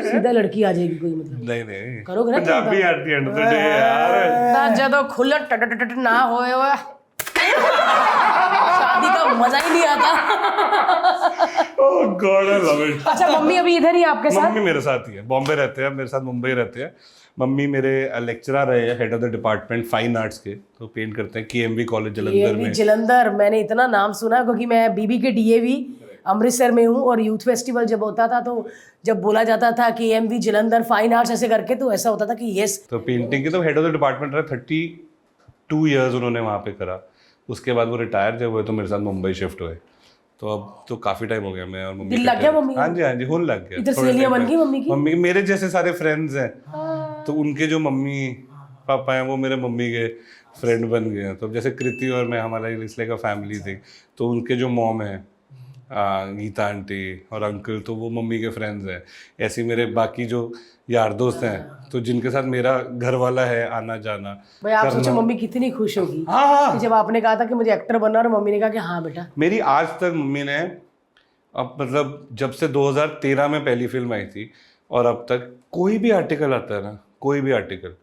सीधा लड़की आ जाएगी कोई? मतलब नहीं करोगे ना Punjabi at the end of the day यार। ना जदों खुल्ला टट ना होए हुए शादी का मजा ही नहीं आता। ओह गॉड आई लव इट। अच्छा मम्मी अभी इधर ही आपके साथ? मम्मी मेरे साथ ही है, बॉम्बे रहते हैं, मेरे साथ मुंबई रहते हैं। मम्मी मेरे लेक्चरर रहे हैं, head of the department fine arts के, तो पेंट करते हैं KMV कॉलेज जलंधर में। जलंधर, मैंने इतना नाम सुना क्योंकि मैं बीबी के DAV अमृतसर में हूँ, और यूथ फेस्टिवल जब होता था तो जब बोला जाता था KMV जलंधर फाइन आर्ट्स ऐसे करके, तो ऐसा होता था कि यस। तो पेंटिंग के तो हेड ऑफ द डिपार्टमेंट रहे, 32 ईयर्स उन्होंने वहाँ पे करा। उसके बाद वो रिटायर जब हुए तो मेरे साथ मुंबई शिफ्ट हुए। तो अब तो काफी टाइम हो गया मैं और मम्मी। दिल लग गया मम्मी? हाँ जी होने लग गया। इधर सहेलियां बन गई मम्मी की? मम्मी मेरे जैसे सारे फ्रेंड्स हैं, तो उनके जो मम्मी पापा हैं वो मेरे मम्मी के फ्रेंड बन गए हैं। तो जैसे कृति और मैं, हमारा इसलिए का फैमिली थी, तो उनके जो मॉम है गीता आंटी और अंकल, तो वो मम्मी के फ्रेंड्स हैं। ऐसे मेरे बाकी जो यार दोस्त हैं, तो जिनके साथ मेरा घर वाला है आना जाना। भाई आप सोचो मम्मी कितनी खुश होगी हाँ जब आपने कहा था कि मुझे एक्टर बनना, और मम्मी ने कहा कि हाँ बेटा। मेरी आज तक मम्मी ने, अब मतलब जब से 2013 में पहली फिल्म आई थी और अब तक कोई भी आर्टिकल आता है ना, कोई भी आर्टिकल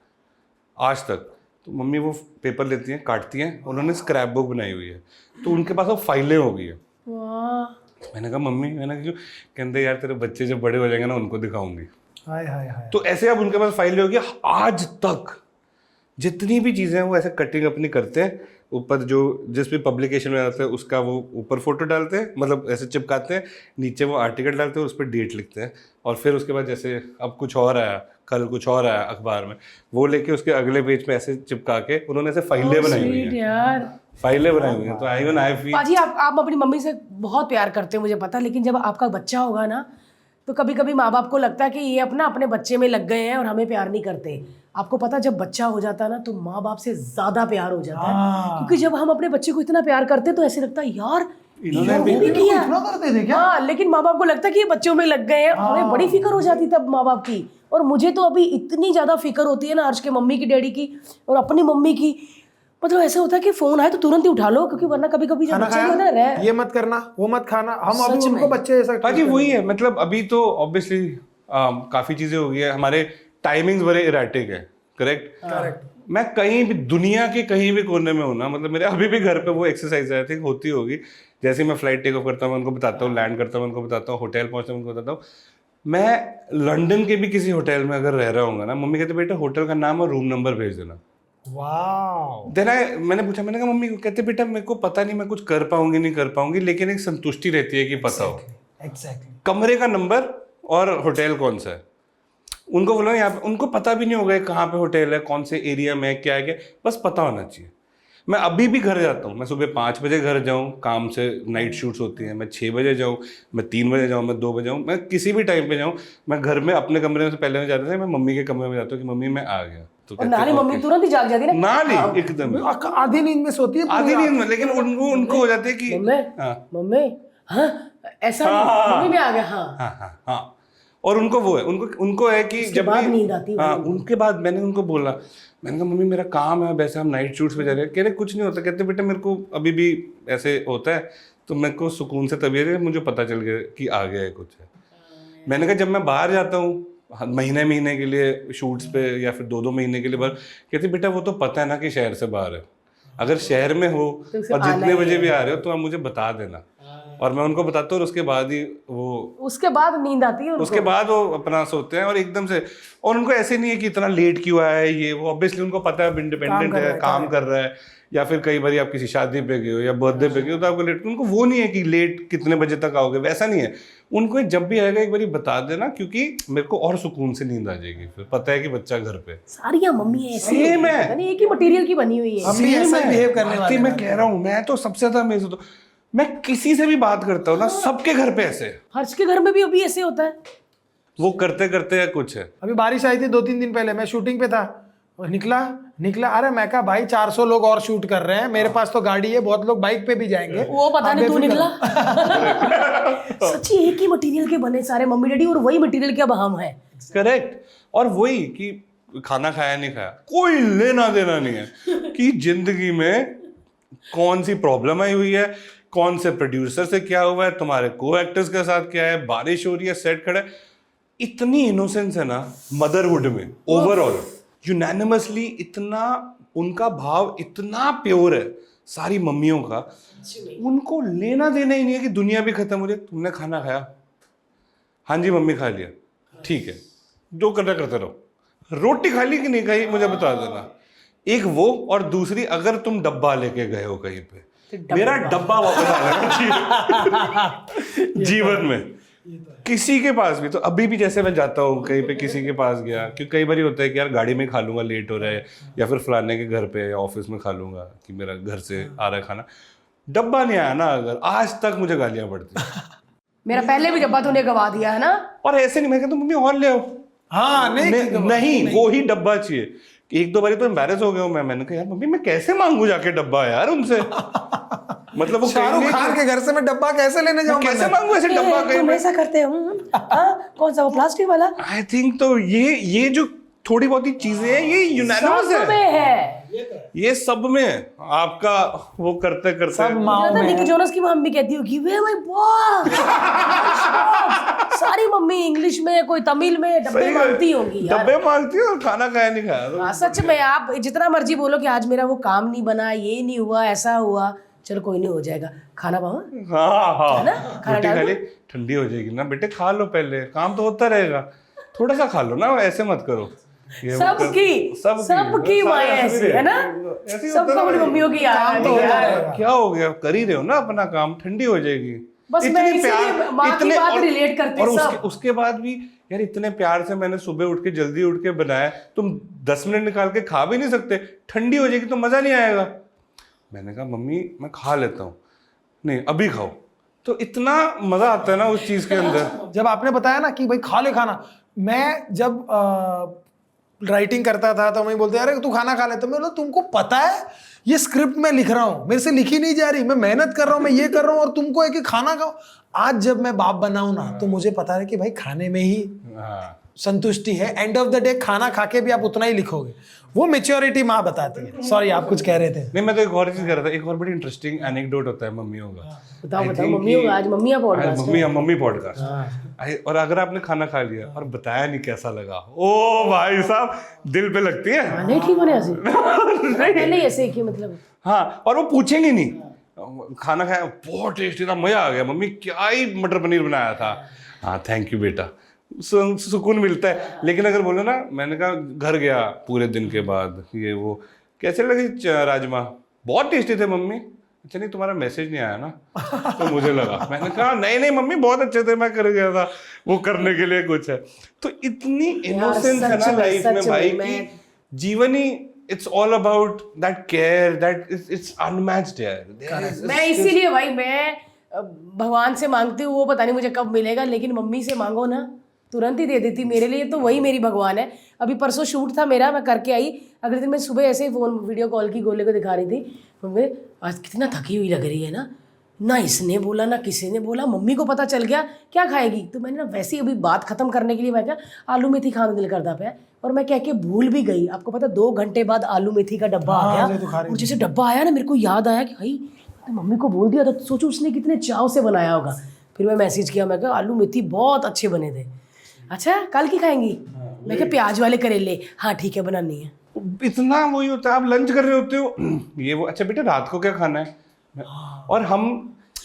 आज तक, तो मम्मी वो पेपर लेती हैं, काटती हैं। उन्होंने स्क्रैप बुक बनाई हुई है, तो उनके पास वो फाइलें हो गई है। मैंने कहा मम्मी, मैंने क्यों? कहते यार तेरे बच्चे जब बड़े हो जाएंगे ना उनको दिखाऊंगी। हाय हाय हाय। तो ऐसे अब उनके पास फाइलें हो गई। आज तक जितनी भी चीज़ें हैं वो ऐसे कटिंग अपनी करते हैं, ऊपर जो जिस भी पब्लिकेशन में आते हैं उसका वो ऊपर फोटो डालते हैं, मतलब ऐसे चिपकाते हैं, नीचे वो आर्टिकल डालते हैं, उस पर डेट लिखते हैं, और फिर उसके बाद जैसे अब कुछ और आया, कल कुछ और आया अखबार में, वो लेके उसके अगले पेज पे ऐसे चिपका के उन्होंने ऐसे फाइलें बनाई हुई हैं। यार फाइलें बनाई हुई हैं। तो आई फील पाजी आप अपनी मम्मी से बहुत प्यार करते हो मुझे पता, लेकिन जब आपका बच्चा होगा ना, तो कभी कभी माँ बाप को लगता है कि ये अपने बच्चे में लग गए हैं और हमें प्यार नहीं करते। आपको पता जब बच्चा हो जाता है ना, तो माँ बाप से ज्यादा प्यार हो जाता है, क्योंकि जब हम अपने बच्चे को इतना प्यार करते हैं तो ऐसे लगता है यार इन्होंने भी किया, इतना करते थे क्या? हाँ, लेकिन माँ बाप को लगता है कि ये बच्चों में लग गए हैं। हमें बड़ी फिक्र हो जाती तब माँ बाप की, और मुझे तो अभी इतनी ज्यादा फिक्र होती है ना अर्श के मम्मी की, डैडी की और अपनी मम्मी की। मतलब ऐसा होता है कि फोन आए तो तुरंत ही उठा लो, क्योंकि वरना कभी कभी जब बच्चे होता है ये मत करना, वो मत खाना, हम अभी उनको बच्चे जैसा। पाजी वही है, मतलब अभी तो ऑब्वियसली काफी चीजें हो गई है, हमारे टाइमिंग्स बड़े इरेटिक है। करेक्ट। मैं कहीं भी दुनिया के कहीं भी कोने में हूँ ना, मतलब मेरे अभी भी घर पे वो एक्सरसाइज आई थिंक होती होगी। जैसे ही मैं फ्लाइट टेक ऑफ करता हूँ उनको बताता हूँ, लैंड करता हूँ उनको बताता हूँ, होटल पहुँचता हूँ उनको बताता हूँ। मैं लंदन के भी किसी होटल में अगर रह रहा हूँ ना, मम्मी कहते बेटा होटल का नाम और रूम नंबर भेज देना। वाह। मैंने पूछा, मैंने कहा मम्मी को, कहते बेटा मेरे को पता नहीं मैं कुछ कर पाऊंगी नहीं कर पाऊंगी, लेकिन एक संतुष्टि रहती है कि पता हो एग्जैक्टली। कमरे का नंबर और होटल कौन सा है। उनको बोला यहाँ पे, उनको पता भी नहीं होगा कहाँ पे होटल है, कौन से एरिया में है, क्या है क्या, बस पता होना चाहिए। मैं अभी भी घर जाता हूँ, मैं सुबह 5 बजे घर जाऊँ, काम से नाइट शूट्स होती हैं, मैं 6 बजे जाऊँ, मैं 3 बजे जाऊँ, मैं 2 बजे जाऊँ, मैं किसी भी टाइम पे जाऊँ, मैं घर में अपने कमरे में से पहले में जाते थे, मैं मम्मी के कमरे में जाता हूँ कि मम्मी मैं आ गया। तो और नानी मम्मी तुरंत ही जाग जाती है ना, नानी एकदम आधी नींद में सोती है आधी नींद में, लेकिन उनको हो जाती है कि मम्मी हाँ मम्मी, हाँ ऐसा नहीं, मम्मी में आ गया, हाँ हाँ हाँ हाँ। और उनको वो है, उनको है कि जब बाद भी नींद आती है हाँ, उनके बाद मैंने उनको बोला, मैंने कहा मम्मी मेरा काम है, वैसे हम नाइट शूट्स पे जा रहे हैं। कह रहे कुछ नहीं होता, कहते बेटा मेरे को अभी भी ऐसे होता है, तो मेरे को सुकून से तबीयत है, मुझे पता चल गया कि आ गया है कुछ है। मैंने कहा जब मैं बाहर जाता हूँ महीने के लिए शूट्स पे या फिर 2-2 महीने के लिए बाहर, कहती बेटा वो तो पता है ना कि शहर से बाहर है, अगर शहर में हो और जितने बजे भी आ रहे हो तो आप मुझे बता देना। और मैं उनको बताता हूँ, और उसके बाद ही वो, उसके बाद नींद आती है उनको। उसके बाद वो अपना सोते हैं और एकदम से। और उनको ऐसे नहीं है कि इतना लेट क्यों आया है ये वो, ऑब्वियसली उनको पता है इंडिपेंडेंट है, काम कर रहा है, या फिर कई बार आप किसी शादी पे गए हो या बर्थडे पे गए हो तो आपको लेट, उनको वो नहीं है कि लेट कितने बजे तक आओगे, वैसा नहीं है। उनको जब भी आएगा एक बार बता देना, क्योंकि मेरे को और सुकून से नींद आ जाएगी, फिर पता है कि बच्चा घर पे। सारी मम्मी ऐसी सेम है, पता नहीं एक ही मटेरियल की बनी हुई है। हम भी ऐसा ही बिहेव करने वाले मैं कह रहा हूँ, मैं तो सबसे ज्यादा अमेज़ होता हूँ, मैं किसी से भी बात करता हूँ ना, सबके घर पे ऐसे है। हर्ष के घर में भी अभी ऐसे होता है। वो करते करते या कुछ है। अभी बारिश आई थी 2-3 दिन पहले, मैं शूटिंग पे था और निकला अरे मैं कहा भाई 400 लोग और शूट कर रहे हैं, मेरे पास तो गाड़ी है, बहुत लोग बाइक पे भी जाएंगे। वो पता नहीं तू निकला। सच्ची एक ही मटेरियल के बने सारे मम्मी डैडी, और वही मटेरियल के अब हम हैं। करेक्ट। और वही कि खाना खाया नहीं खाया, कोई लेना देना नहीं है कि जिंदगी में कौन सी प्रॉब्लम आई हुई है, कौन से प्रोड्यूसर से क्या हुआ है, तुम्हारे को एक्टर्स के साथ क्या है, बारिश हो रही है, सेट खड़ा है। इतनी इनोसेंस है ना मदरहुड में, ओवरऑल यूनानिमसली इतना उनका भाव इतना प्योर है सारी मम्मियों का, उनको लेना देना ही नहीं है कि दुनिया भी खत्म हो जाए। तुमने खाना खाया? हाँ जी मम्मी खा लिया, ठीक है, जो करना करते रहो। रोटी खा ली कि नहीं खाई मुझे बता देना। एक वो, और दूसरी अगर तुम डब्बा लेके गए हो कहीं पे, मेरा डब्बा वापस आ जाएगा जीवन में किसी के पास भी। तो अभी भी जैसे मैं जाता हूँ कहीं पे, किसी के पास गया, क्योंकि कई बार होता है कि यार गाड़ी में खा लूंगा, लेट हो रहा है, या फिर फलाने के घर पे या ऑफिस में खा लूंगा कि मेरा घर से आ रहा है खाना, डब्बा नहीं आया ना अगर, आज तक मुझे गालियां पड़ती हैं। मेरा पहले भी डब्बा तूने गवा दिया है ना। और ऐसे नहीं, मैं कहता मम्मी और ले आओ। हाँ नहीं वो ही डब्बा चाहिए। 1-2 बारी तो एम्बैरेस हो गया हूँ मैंने कहा यार मम्मी मैं कैसे मांगू जाके डब्बा यार उनसे। मतलब वो शाहरुख खान के घर से मैं डब्बा कैसे लेने जाऊँ, कैसे मांगू ऐसे डब्बा कहीं तुम पे? ऐसा करते हो? कौन सा वो प्लास्टिक वाला? आई थिंक तो ये जो थोड़ी बहुत ही चीजें हैं ये यूनानिमस सब में है। ये सब में है। आपका वो करते करते सब माओ में निकी जोनस की मम्मी कहती होगी वे माय बॉस। सारी मम्मी इंग्लिश में, कोई तमिल में डब्बे मांगती होंगी यार। डब्बे मांगती है और खाना खाया नहीं खाया तो। हाँ सच में, आप जितना मर्जी बोलो कि आज मेरा वो काम नहीं बना, ये नहीं हुआ, ऐसा हुआ, चलो कोई नहीं, हो जाएगा। खाना पाओ हाँ है ना, खाना रोटी डाल खा दो। ली, ठंडी हो जाएगी ना बेटे, खा लो पहले, काम तो होता रहेगा, थोड़ा सा खा लो ना, ऐसे मत करो। सबकी माएं ऐसी है ना, सबको अपनी मम्मियों की याद है। क्या हो गया, कर ही रहे हो ना अपना काम, ठंडी हो जाएगी। बस मैं इसीलिए माँ की बात रिलेट करते और सब। उसके बाद भी यार इतने प्यार से मैंने सुबह उठ के जल्दी उठ के बनाया, तुम 10 मिनट निकाल के खा भी नहीं सकते, ठंडी हो जाएगी तो मजा नहीं आएगा। मैंने कहा मम्मी मैं खा लेता हूँ, नहीं अभी खाओ, तो इतना मजा आता है ना उस चीज के अंदर। जब आपने बताया ना कि भाई खा ले खाना, मैं जब राइटिंग करता था तो मैं बोलते अरे तू खाना खा ले, तो मैं बोला तुमको पता है ये स्क्रिप्ट मैं लिख रहा हूँ, मेरे से लिखी नहीं जा रही, मैं मेहनत कर रहा हूँ, मैं ये कर रहा हूँ, और तुमको है कि खाना खाओ। आज जब मैं बाप बना हूं ना, तो मुझे पता है कि भाई खाने में ही संतुष्टि है। एंड ऑफ द डे खाना खा के भी आप उतना ही लिखोगे, वो मेच्योरिटी माँ बताती है। सॉरी आप कुछ कह रहे थे। नहीं मैं तो एक और चीज कर रहा था, एक और बड़ी इंटरेस्टिंग एनेक्डोट होता है मम्मियों का। बताओ मम्मियों का, आज मम्मियाँ पॉडकास्ट है। Mummy podcast. और अगर आपने खाना खा लिया और बताया नहीं कैसा लगा, ओ भाई साहब दिल पे लगती है। नहीं ठीक होने ऐसे पहले ऐसे कि मतलब हाँ, और वो पूछेंगे नहीं खाना खाया बहुत टेस्टी था, मजा आ गया, मम्मी क्या ही मटर पनीर बनाया था, हाँ थैंक यू बेटा, सुकून मिलता है। लेकिन अगर बोलो ना, मैंने कहा घर गया पूरे दिन के बाद ये वो, कैसे लगे राजमा? बहुत टेस्टी थे मम्मी। अच्छा नहीं, तुम्हारा मैसेज नहीं आया ना? तो मुझे लगा, मैंने कहा नहीं नहीं मम्मी बहुत अच्छे थे, मैं कर गया था वो करने के लिए कुछ है। तो इतनी इनोसेंस है ना लाइफ में भाई कि जीवन ही it's all about that care, that it's unmatched यार। मैं इसीलिए भाई मैं भगवान से मांगती हूँ, वो पता नहीं मुझे कब मिलेगा, लेकिन मम्मी से मांगो ना तुरंत ही दे देती। मेरे लिए तो वही मेरी भगवान है। अभी परसों शूट था मेरा, मैं करके आई, अगले दिन मैं सुबह ऐसे ही फोन वीडियो कॉल की गोले को दिखा रही थी, मम्मी आज कितना थकी हुई लग रही है ना इसने बोला ना किसी ने बोला, मम्मी को पता चल गया क्या खाएगी। तो मैंने ना वैसे ही अभी बात खत्म करने के लिए मैं क्या आलू मेथी खाने दिल करता पे, और मैं कह के भूल भी गई। आपको पता 2 घंटे बाद आलू मेथी का डब्बा आ गया, और जैसे डब्बा आया ना मेरे को याद आया कि भाई मम्मी को बोल दिया था, सोचो उसने कितने चाव से बनाया होगा। फिर मैं मैसेज किया, मैं कहा आलू मेथी बहुत अच्छे बने थे। अच्छा कल की खाएंगी? मैं क्या प्याज वाले करेले, हाँ ठीक है बनानी है। इतना वही होता है, आप लंच कर रहे होते हो ये वो, अच्छा बेटा रात को क्या खाना है? और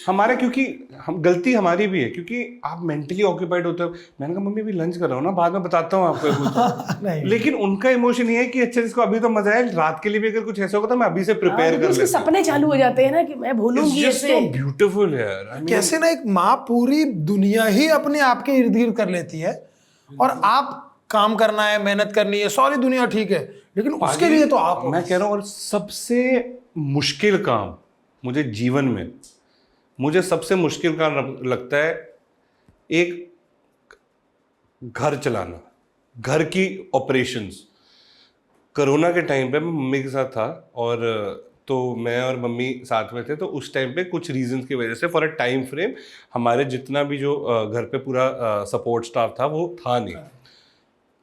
हमारे क्योंकि हम गलती हमारी भी है क्योंकि आप मेंटली ऑक्यूपाइड होते हो। मैंने कहा मम्मी अभी लंच कर रहा हूँ ना, बाद में बताता हूँ आपको कुछ। लेकिन उनका इमोशन ये है कि अच्छा जिसको अभी तो मजा है, रात के लिए भी अगर कुछ ऐसा होगा तो मैं अभी से प्रिपेयर कर लेता हूँ। सपने चालू हो जाते हैं ना कि मैं भूलूंगी ऐसे। ब्यूटीफुल है यार। कैसे ना एक माँ पूरी दुनिया ही अपने आप के इर्द गिर्द कर लेती है, और आप काम करना है, मेहनत करनी है, सारी दुनिया ठीक है, लेकिन उसके लिए तो आप। मैं कह रहा हूँ, और सबसे मुश्किल काम मुझे जीवन में, मुझे सबसे मुश्किल काम लगता है एक घर चलाना, घर की ऑपरेशंस। कोरोना के टाइम पे मैं मम्मी के साथ था, और तो मैं और मम्मी साथ में थे। तो उस टाइम पे कुछ रीजंस की वजह से फॉर अ टाइम फ्रेम हमारे जितना भी जो घर पे पूरा सपोर्ट स्टाफ था वो था नहीं।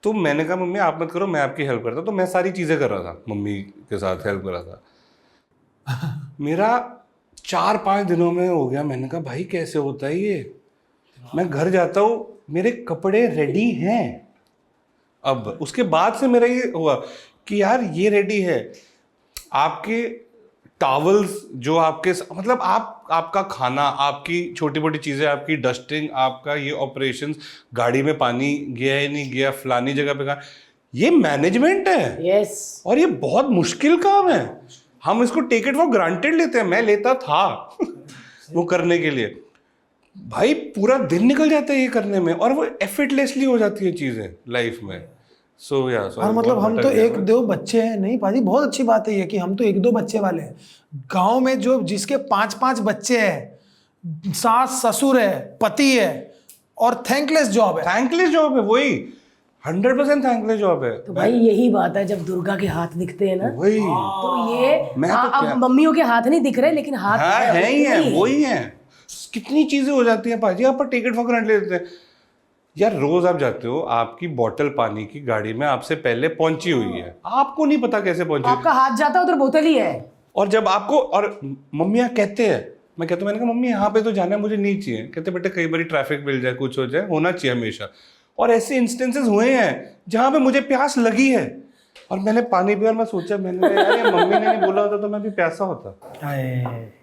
तो मैंने कहा मम्मी आप मत करो, मैं आपकी हेल्प करता। तो मैं सारी चीज़ें कर रहा था, मम्मी के साथ हेल्प कर रहा था। मेरा 4-5 दिनों में हो गया। मैंने कहा भाई कैसे होता है ये? मैं घर जाता हूँ, मेरे कपड़े रेडी हैं। अब उसके बाद से मेरा ये हुआ कि यार ये रेडी है, आपके टॉवल्स जो आपके मतलब आपका खाना, आपकी छोटी मोटी चीज़ें, आपकी डस्टिंग, आपका ये ऑपरेशंस, गाड़ी में पानी गया है नहीं गया, फलानी जगह पे कहाँ, ये मैनेजमेंट है। यस। और ये बहुत मुश्किल काम है। हम इसको टेक इट फॉर ग्रांटेड लेते हैं, मैं लेता था वो करने के लिए। भाई पूरा दिन निकल जाता है ये करने में, और वो एफर्टलेसली हो जाती है चीज़ें लाइफ में। सो या और मतलब हम तो 1-2 बच्चे हैं, नहीं पाजी बहुत अच्छी बात है ये कि हम तो 1-2 बच्चे वाले हैं। गांव में जो जिसके 5-5 बच्चे हैं, सास ससुर है, पति है, और थैंकलेस जॉब है। थैंकलेस जॉब है, वही 100% थैंकलेस जॉब है। तो भाई यही बात है, जब दुर्गा के हाथ दिखते हैं ना, वही तो ये अब मम्मियों के हाथ नहीं दिख रहे, लेकिन हाथ है ही है, वही है। कितनी चीजें हो जाती हैं पाजी, आप टिकट फॉर ग्रांटेड ले लेते हैं। यार रोज आप जाते हो, आपकी बोतल पानी की गाड़ी में आपसे पहले पहुंची हुई है, आपको नहीं पता कैसे पहुंची, आपका हाथ जाता है उधर बोतल ही है। और जब आपको, और मम्मियाँ कहते हैं, मैं कहता हूँ, मैंने कहा मम्मी यहाँ पे तो जाना है, मुझे नहीं चाहिए। कहते बेटे कई बार ट्रैफिक मिल जाए, कुछ हो जाए, होना चाहिए हमेशा। और ऐसे इंस्टेंसेस हुए हैं जहाँ पे मुझे प्यास लगी है और मैंने पानी पिया, और मैं सोचा मैंने यार ये मम्मी ने नहीं बोला होता तो मैं भी प्यासा होता।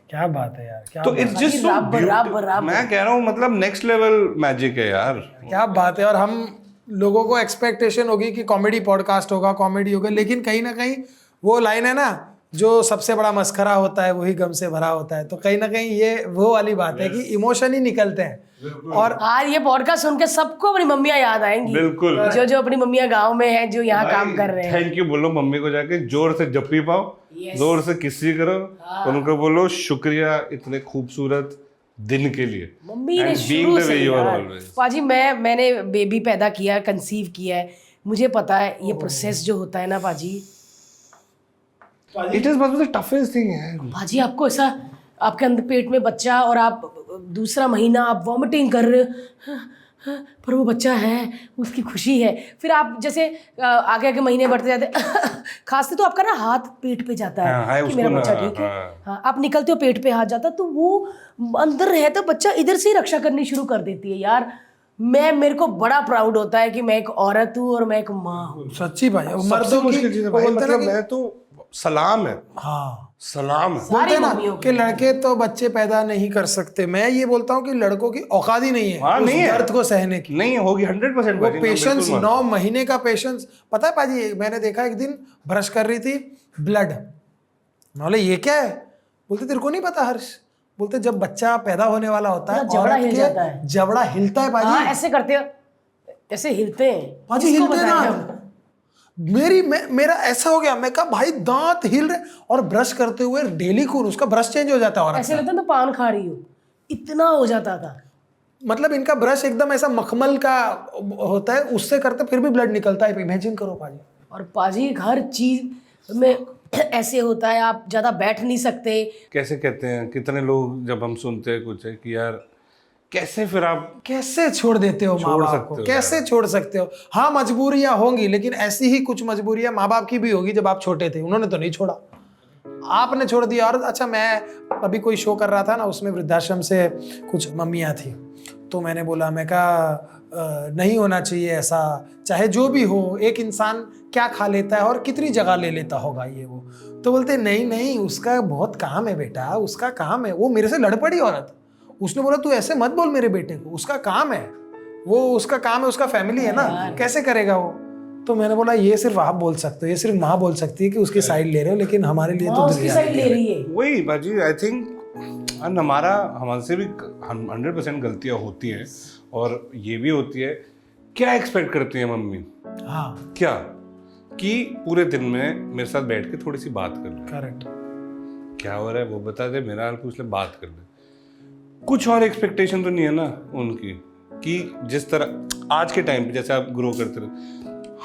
क्या बात है यार, क्या तो इट्स जस्ट मैं कह रहा हूँ, मतलब नेक्स्ट लेवल मैजिक है यार, क्या बात है। और हम लोगों को एक्सपेक्टेशन होगी कि कॉमेडी पॉडकास्ट होगा, कॉमेडी होगा, लेकिन कहीं ना कहीं वो लाइन है ना, जो सबसे बड़ा मस्खरा होता है वही गम से भरा होता है। तो कहीं ना कहीं ये वो वाली बात है कि इमोशन ही निकलते हैं। और आज ये पॉडकास्ट सुन के सबको अपनी मम्मियाँ याद आएंगी, बिल्कुल, जो अपनी मम्मियाँ गांव में हैं, जो यहाँ काम कर रहे हैं। थैंक यू बोलो मम्मी को, जाके जोर से जप्पी पाओ, जोर से किसी करो, उनको बोलो शुक्रिया इतने खूबसूरत दिन के लिए। मम्मी ने शुरू से यार पाजी, मैंने बेबी पैदा किया, कंसीव किया है, मुझे पता है ये प्रोसेस जो होता है ना पाजी, it is one of the toughest thing है पाजी। आपको ऐसा आपके अंदर पेट में बच्चा, और आप दूसरा महीना आप वॉमिटिंग कर रहे हो, पर वो बच्चा है, उसकी खुशी है। फिर आप जैसे आगे आगे महीने बढ़ते जाते खांसते, तो आपका ना हाथ पेट पे जाता है कि मेरा बच्चा ठीक है। हाँ, आप निकलते हो पेट पे हाथ जाता, तो वो अंदर रहता बच्चा इधर से ही रक्षा करनी शुरू कर देती है। यार मेरे को बड़ा प्राउड होता है कि मैं एक औरत हूँ और मैं एक माँ हूँ। सच्ची भाई, सबसे मुश्किल चीज़ है भाई, मतलब मैं तो सलाम है, हाँ, सलाम है। बोलते हैं ना मम्मियों कि लड़के तो बच्चे पैदा नहीं कर सकते, मैं ये बोलता हूँ कि लड़कों की औकात ही नहीं है हाँ, उस नहीं है। दर्द को सहने की। नहीं होगी 100%। वो पेशेंस, 9 महीने का पेशेंस। पता है पाजी, मैंने देखा एक दिन ब्रश कर रही थी, ब्लड। मैं बोले ये क्या है? बोलते तेरे को नहीं पता हर्ष? बोलते जब बच्चा पैदा होने वाला होता है, जबड़ा हिल जाता औरत है। के जबड़ा हिलता है हाँ पाजी। ऐसे करते हैं, ऐसे हिलते हैं। पाजी किसको हिलते बताएं ना। हम? मेरा ऐसा हो गया, मैं कहा भाई दांत हिल रहे, और ब्रश करते हुए डेली खून, उसका ब्रश चेंज हो जाता है औरत ऐसे का। लगता है मैं पान खा रही हूँ, इतना हो जाता था। मतलब इनका ब्रश एकदम ऐसा मखमल का होता है, उससे करते फिर भी ब्लड निकलता है। इमेजिन करो पाजी। और पाजी हर चीज में ऐसे होता है, आप ज्यादा बैठ नहीं सकते। कैसे कहते हैं, कितने लोग जब हम सुनते हैं कुछ है कि यार कैसे फिर आप कैसे छोड़ देते हो माँ छोड़ बाप सकते को? हो कैसे छोड़ सकते हो? हाँ मजबूरियां होंगी, लेकिन ऐसी ही कुछ मजबूरियां माँ बाप की भी होगी। जब आप छोटे थे उन्होंने तो नहीं छोड़ा, आपने छोड़ दिया। और अच्छा, मैं अभी कोई शो कर रहा था ना, उसमें वृद्धाश्रम से कुछ मम्मियाँ थी, तो मैंने बोला, मैं कहा नहीं होना चाहिए ऐसा, चाहे जो भी हो, एक इंसान क्या खा लेता है और कितनी जगह ले लेता होगा ये वो। तो बोलते नहीं नहीं, उसका बहुत काम है बेटा, उसका काम है। वो मेरे से लड़ पड़ी औरत, उसने बोला तू ऐसे मत बोल मेरे बेटे को, उसका काम है वो, उसका काम है, उसका फैमिली है ना, कैसे करेगा वो? तो मैंने बोला ये सिर्फ आप बोल सकते हो, ये सिर्फ माँ बोल सकती है कि उसकी साइड ले रहे हो, लेकिन हमारे लिए तो उसकी दुनिया साइड ले रही है। वही बाजी। आई थिंक हमसे भी 100% गलतियां होती हैं, और ये भी होती है। क्या एक्सपेक्ट करती है मम्मी? हाँ क्या कि पूरे दिन में मेरे साथ बैठ के थोड़ी सी बात कर ले, करेक्ट। क्या हो रहा है वो बता दे, मेरा हाल पूछ ले, बात कर ले। कुछ और एक्सपेक्टेशन तो नहीं है ना उनकी, कि जिस तरह आज के टाइम पे जैसे आप ग्रो करते रहे,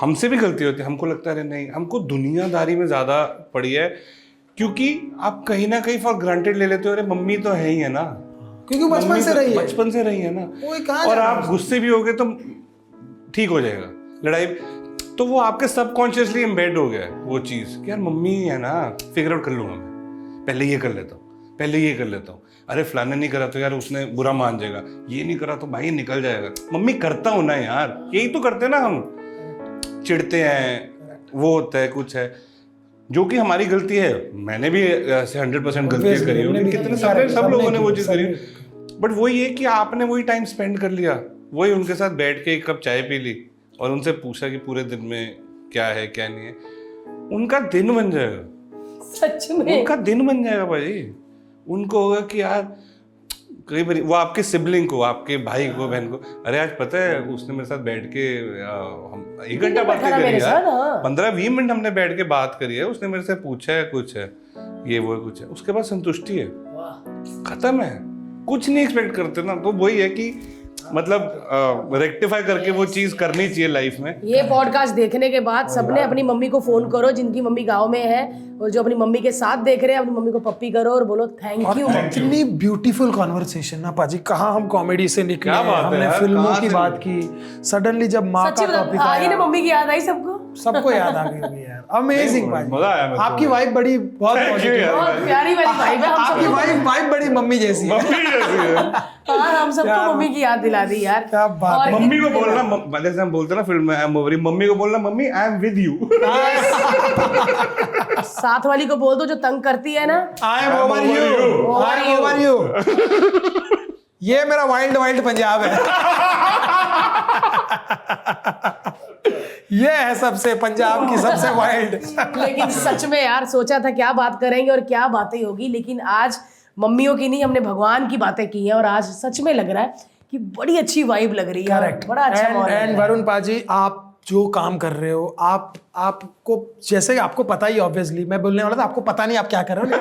हमसे भी गलती होती है। हमको लगता है नहीं, हमको दुनियादारी में ज़्यादा पड़ी है, क्योंकि आप कहीं ना कहीं फॉर ग्रांटेड ले लेते हो, अरे मम्मी तो है ही है ना, क्योंकि बचपन मम्मी से तो रही है, बचपन से रही है ना। वो कहाँ और जाना आप गुस्से भी हो गए तो ठीक हो जाएगा लड़ाई, तो वो आपके सबकॉन्शियसली एम्बेड हो गया है वो चीज़ कि यार मम्मी है ना, फिगर आउट कर लूंगा मैं, पहले ये कर लेता हूँ, पहले ये कर लेता हूँ। अरे फलाने नहीं करा तो यार उसने बुरा मान जाएगा, ये नहीं करा तो भाई निकल जाएगा। मम्मी करता हूँ ना यार, यही तो करते हैं ना हम, चिढ़ते हैं, वो होता है, कुछ है जो कि हमारी गलती है। मैंने भी ऐसे 100% गलती करी होगी, कितने सब लोगों ने वो चीज़ करी। बट वही है कि आपने वही टाइम स्पेंड कर लिया, वही उनके साथ बैठ के एक कप चाय पी ली और उनसे पूछा कि पूरे दिन में क्या है क्या नहीं है, उनका दिन बन जाएगा। सच में उनका दिन बन जाएगा भाई। उनको होगा कि यार कई बार वो आपके सिबलिंग को, आपके भाई को, बहन को, अरे आज पता है उसने मेरे साथ बैठ के हम 1 घंटा बातें करी यार, 15-20 मिनट हमने बैठ के बात करी है, उसने मेरे से पूछा है कुछ है, ये वो कुछ है, उसके बाद संतुष्टि है, खत्म है। कुछ नहीं एक्सपेक्ट करते ना, तो वही है कि मतलब रेक्टिफाई करके वो चीज करनी चाहिए लाइफ में। ये पॉडकास्ट देखने के बाद सबने अपनी मम्मी को फोन करो, जिनकी मम्मी गांव में है, और जो अपनी मम्मी के साथ देख रहे हैं, अपनी मम्मी को पप्पी करो और बोलो थैंक यू। इतनी ब्यूटीफुल कॉन्वर्सेशन ना पाजी, कहाँ हम कॉमेडी से निकले, क्या बात है हमने यार, फिल्मों कहाँ की से बात की, सडनली जब माँ सच्ची का बता, टॉपिक आई ना आया, मम्मी की याद आई सबको। सबको याद आ गई होगी यार। अमेजिंग पाजी, मजा आया मेरे को। आपकी वाइफ बड़ी बहुत पॉजिटिव, बहुत प्यारी वाली भाई है, हम आपकी वाइफ बड़ी मम्मी जैसी है। मम्मी जैसी है। हाँ, हम सबको मम्मी की याद दिला दी यार। क्या बात और मम्मी को बोलना, जैसे हम बोलते हैं ना फिल्म में, I am over you, mummy को बोलना mummy I am with you. साथ वाली को बोल दो जो तंग करती है ना, I am over you, I am over you. ये मेरा वाइल्ड पंजाब है। ये है सबसे पंजाब की सबसे वाइल्ड। लेकिन सच में यार सोचा था क्या बात करेंगे और क्या बातें होगी, लेकिन आज मम्मियों की नहीं, हमने भगवान की बातें की हैं, और आज सच में लग रहा है कि बड़ी अच्छी वाइब लग रही है। करेक्ट। बड़ा अच्छा माहौल है। एंड वरुण पाजी, आप जो काम कर रहे हो, आपको जैसे आपको पता ही, ऑब्वियसली मैं बोलने वाला था आपको पता नहीं आप क्या कर रहे हो,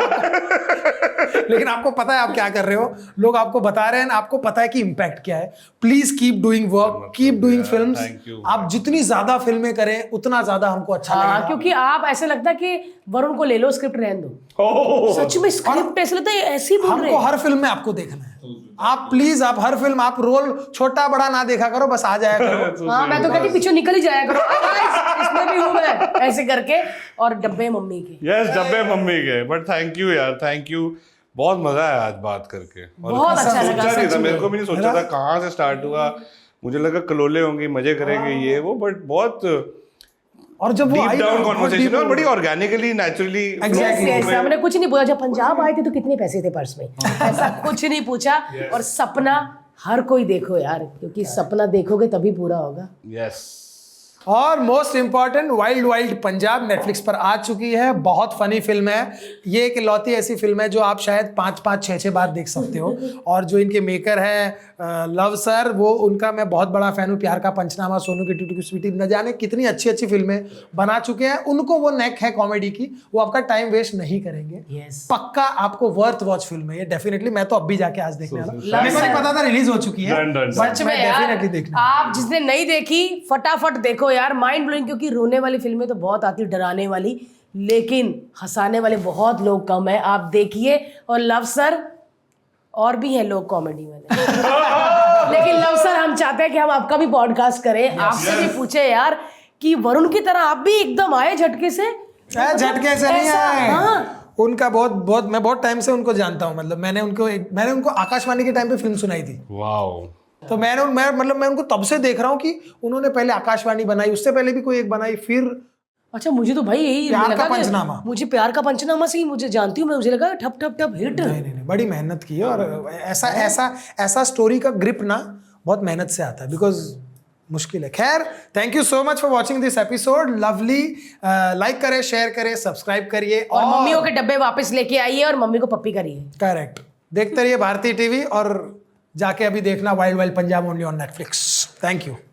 लेकिन आपको पता है आप क्या कर रहे हो, लोग आपको बता रहे हैं, आपको पता है कि इम्पैक्ट क्या है। Please keep doing work, keep doing films. आप जितनी ज्यादा फिल्में करें उतना ज्यादा हमको अच्छा लगेगा। क्योंकि आप ऐसे लगता है कि वरुण को ले लो, स्क्रिप्ट रहने दो। सच में स्क्रिप्ट ऐसे लगता है ऐसे ही बोल रहे हमको हर फिल्म में आपको देखना है। आप प्लीज, आप हर फिल्म, आप रोल छोटा बड़ा ना देखा करो, बस आ जाया करो। हाँ, मैं तो कहती पीछे निकल ही जाया करो, इसमें भी हूँ मैं, ऐसे करके। और डब्बे मम्मी के, यस, डब्बे मम्मी के। बट थैंक यू यार, थैंक यू, बहुत मजा आया आज बात करके। और बहुत अच्छा लगा सोचा नहीं सच था, में। मेरे को भी नहीं सोचा था कहाँ से स्टार्ट हुआ। मुझे लगा कलोले होंगे, मजे करेंगे ये वो, बट बहुत और जब वो डीप आई डाउन ना, कॉन्वर्सेशन deep- और बड़ी ऑर्गेनिकली नेचुरली Exactly. Yes, हमने कुछ नहीं पूछा जब पंजाब आए थे तो कितने पैसे थे पर्स में, ऐसा कुछ नहीं पूछा। और सपना हर कोई देखो यार, क्योंकि सपना देखोगे तभी पूरा होगा। यस। और most important wild wild Punjab Netflix पर आ चुकी है। बहुत फनी फिल्म है ये, एक इकलौती ऐसी फिल्म है जो आप शायद 5-5, 6-6 बार देख सकते हो। और जो इनके मेकर हैं लव सर, वो उनका मैं बहुत बड़ा फैन हूँ। प्यार का पंचनामा, सोनू की टूटी स्वीटी, न जाने कितनी अच्छी अच्छी फिल्में बना चुके हैं। उनको वो नेक है कॉमेडी की, वो आपका टाइम वेस्ट नहीं करेंगे। Yes. पक्का आपको वर्थ वॉच फिल्म है ये, डेफिनेटली। मैं तो अब भी जाके आज देखने वाला हूँ। Love मेरे को नहीं Sir. पता था रिलीज हो चुकी है, Done, done, done. बट सच मैं में यार, डेफिनेटली देखना। आप जिसने नहीं देखी फटाफट देखो यार, माइंड ब्लोइंग। क्योंकि रोने वाली फिल्में तो बहुत आती, डराने वाली, लेकिन हंसाने वाले बहुत लोग कम है। आप देखिए। और लव सर, और भी हैं लोग कॉमेडी वाले लेकिन लव सर हम चाहते हैं कि हम आपका भी पॉडकास्ट करें, आपसे भी पूछे यार कि वरुण की तरह आप भी एकदम आए झटके से। झटके से नहीं ऐसा, आए। हाँ। उनका बहुत मैं बहुत टाइम से उनको जानता हूँ। मतलब मैंने उनको आकाशवाणी के टाइम पे फिल्म सुनाई थी। वाओ। तो मैं उनको तब से देख रहा हूँ कि उन्होंने पहले आकाशवाणी बनाई, उससे पहले भी कोई एक बनाई, फिर अच्छा, मुझे तो भाई यही प्यार लगा का कि पंचनामा। मुझे प्यार का पंचनामा से ही मुझे जानती हूँ मैं, मुझे लगा ठप ठप ठप हिट। नहीं, बड़ी मेहनत की है। और ऐसा स्टोरी का ग्रिप ना बहुत मेहनत से आता है, बिकॉज मुश्किल है। खैर, thank you so much for watching this episode. Lovely. Like करें, शेयर करें, सब्सक्राइब करिए और मम्मियों के डब्बे वापस लेके आइए और मम्मी को पप्पी करिए। करेक्ट। देखते रहिए भारतीय टीवी और जाके अभी देखना wild wild Punjab only on Netflix. Thank you.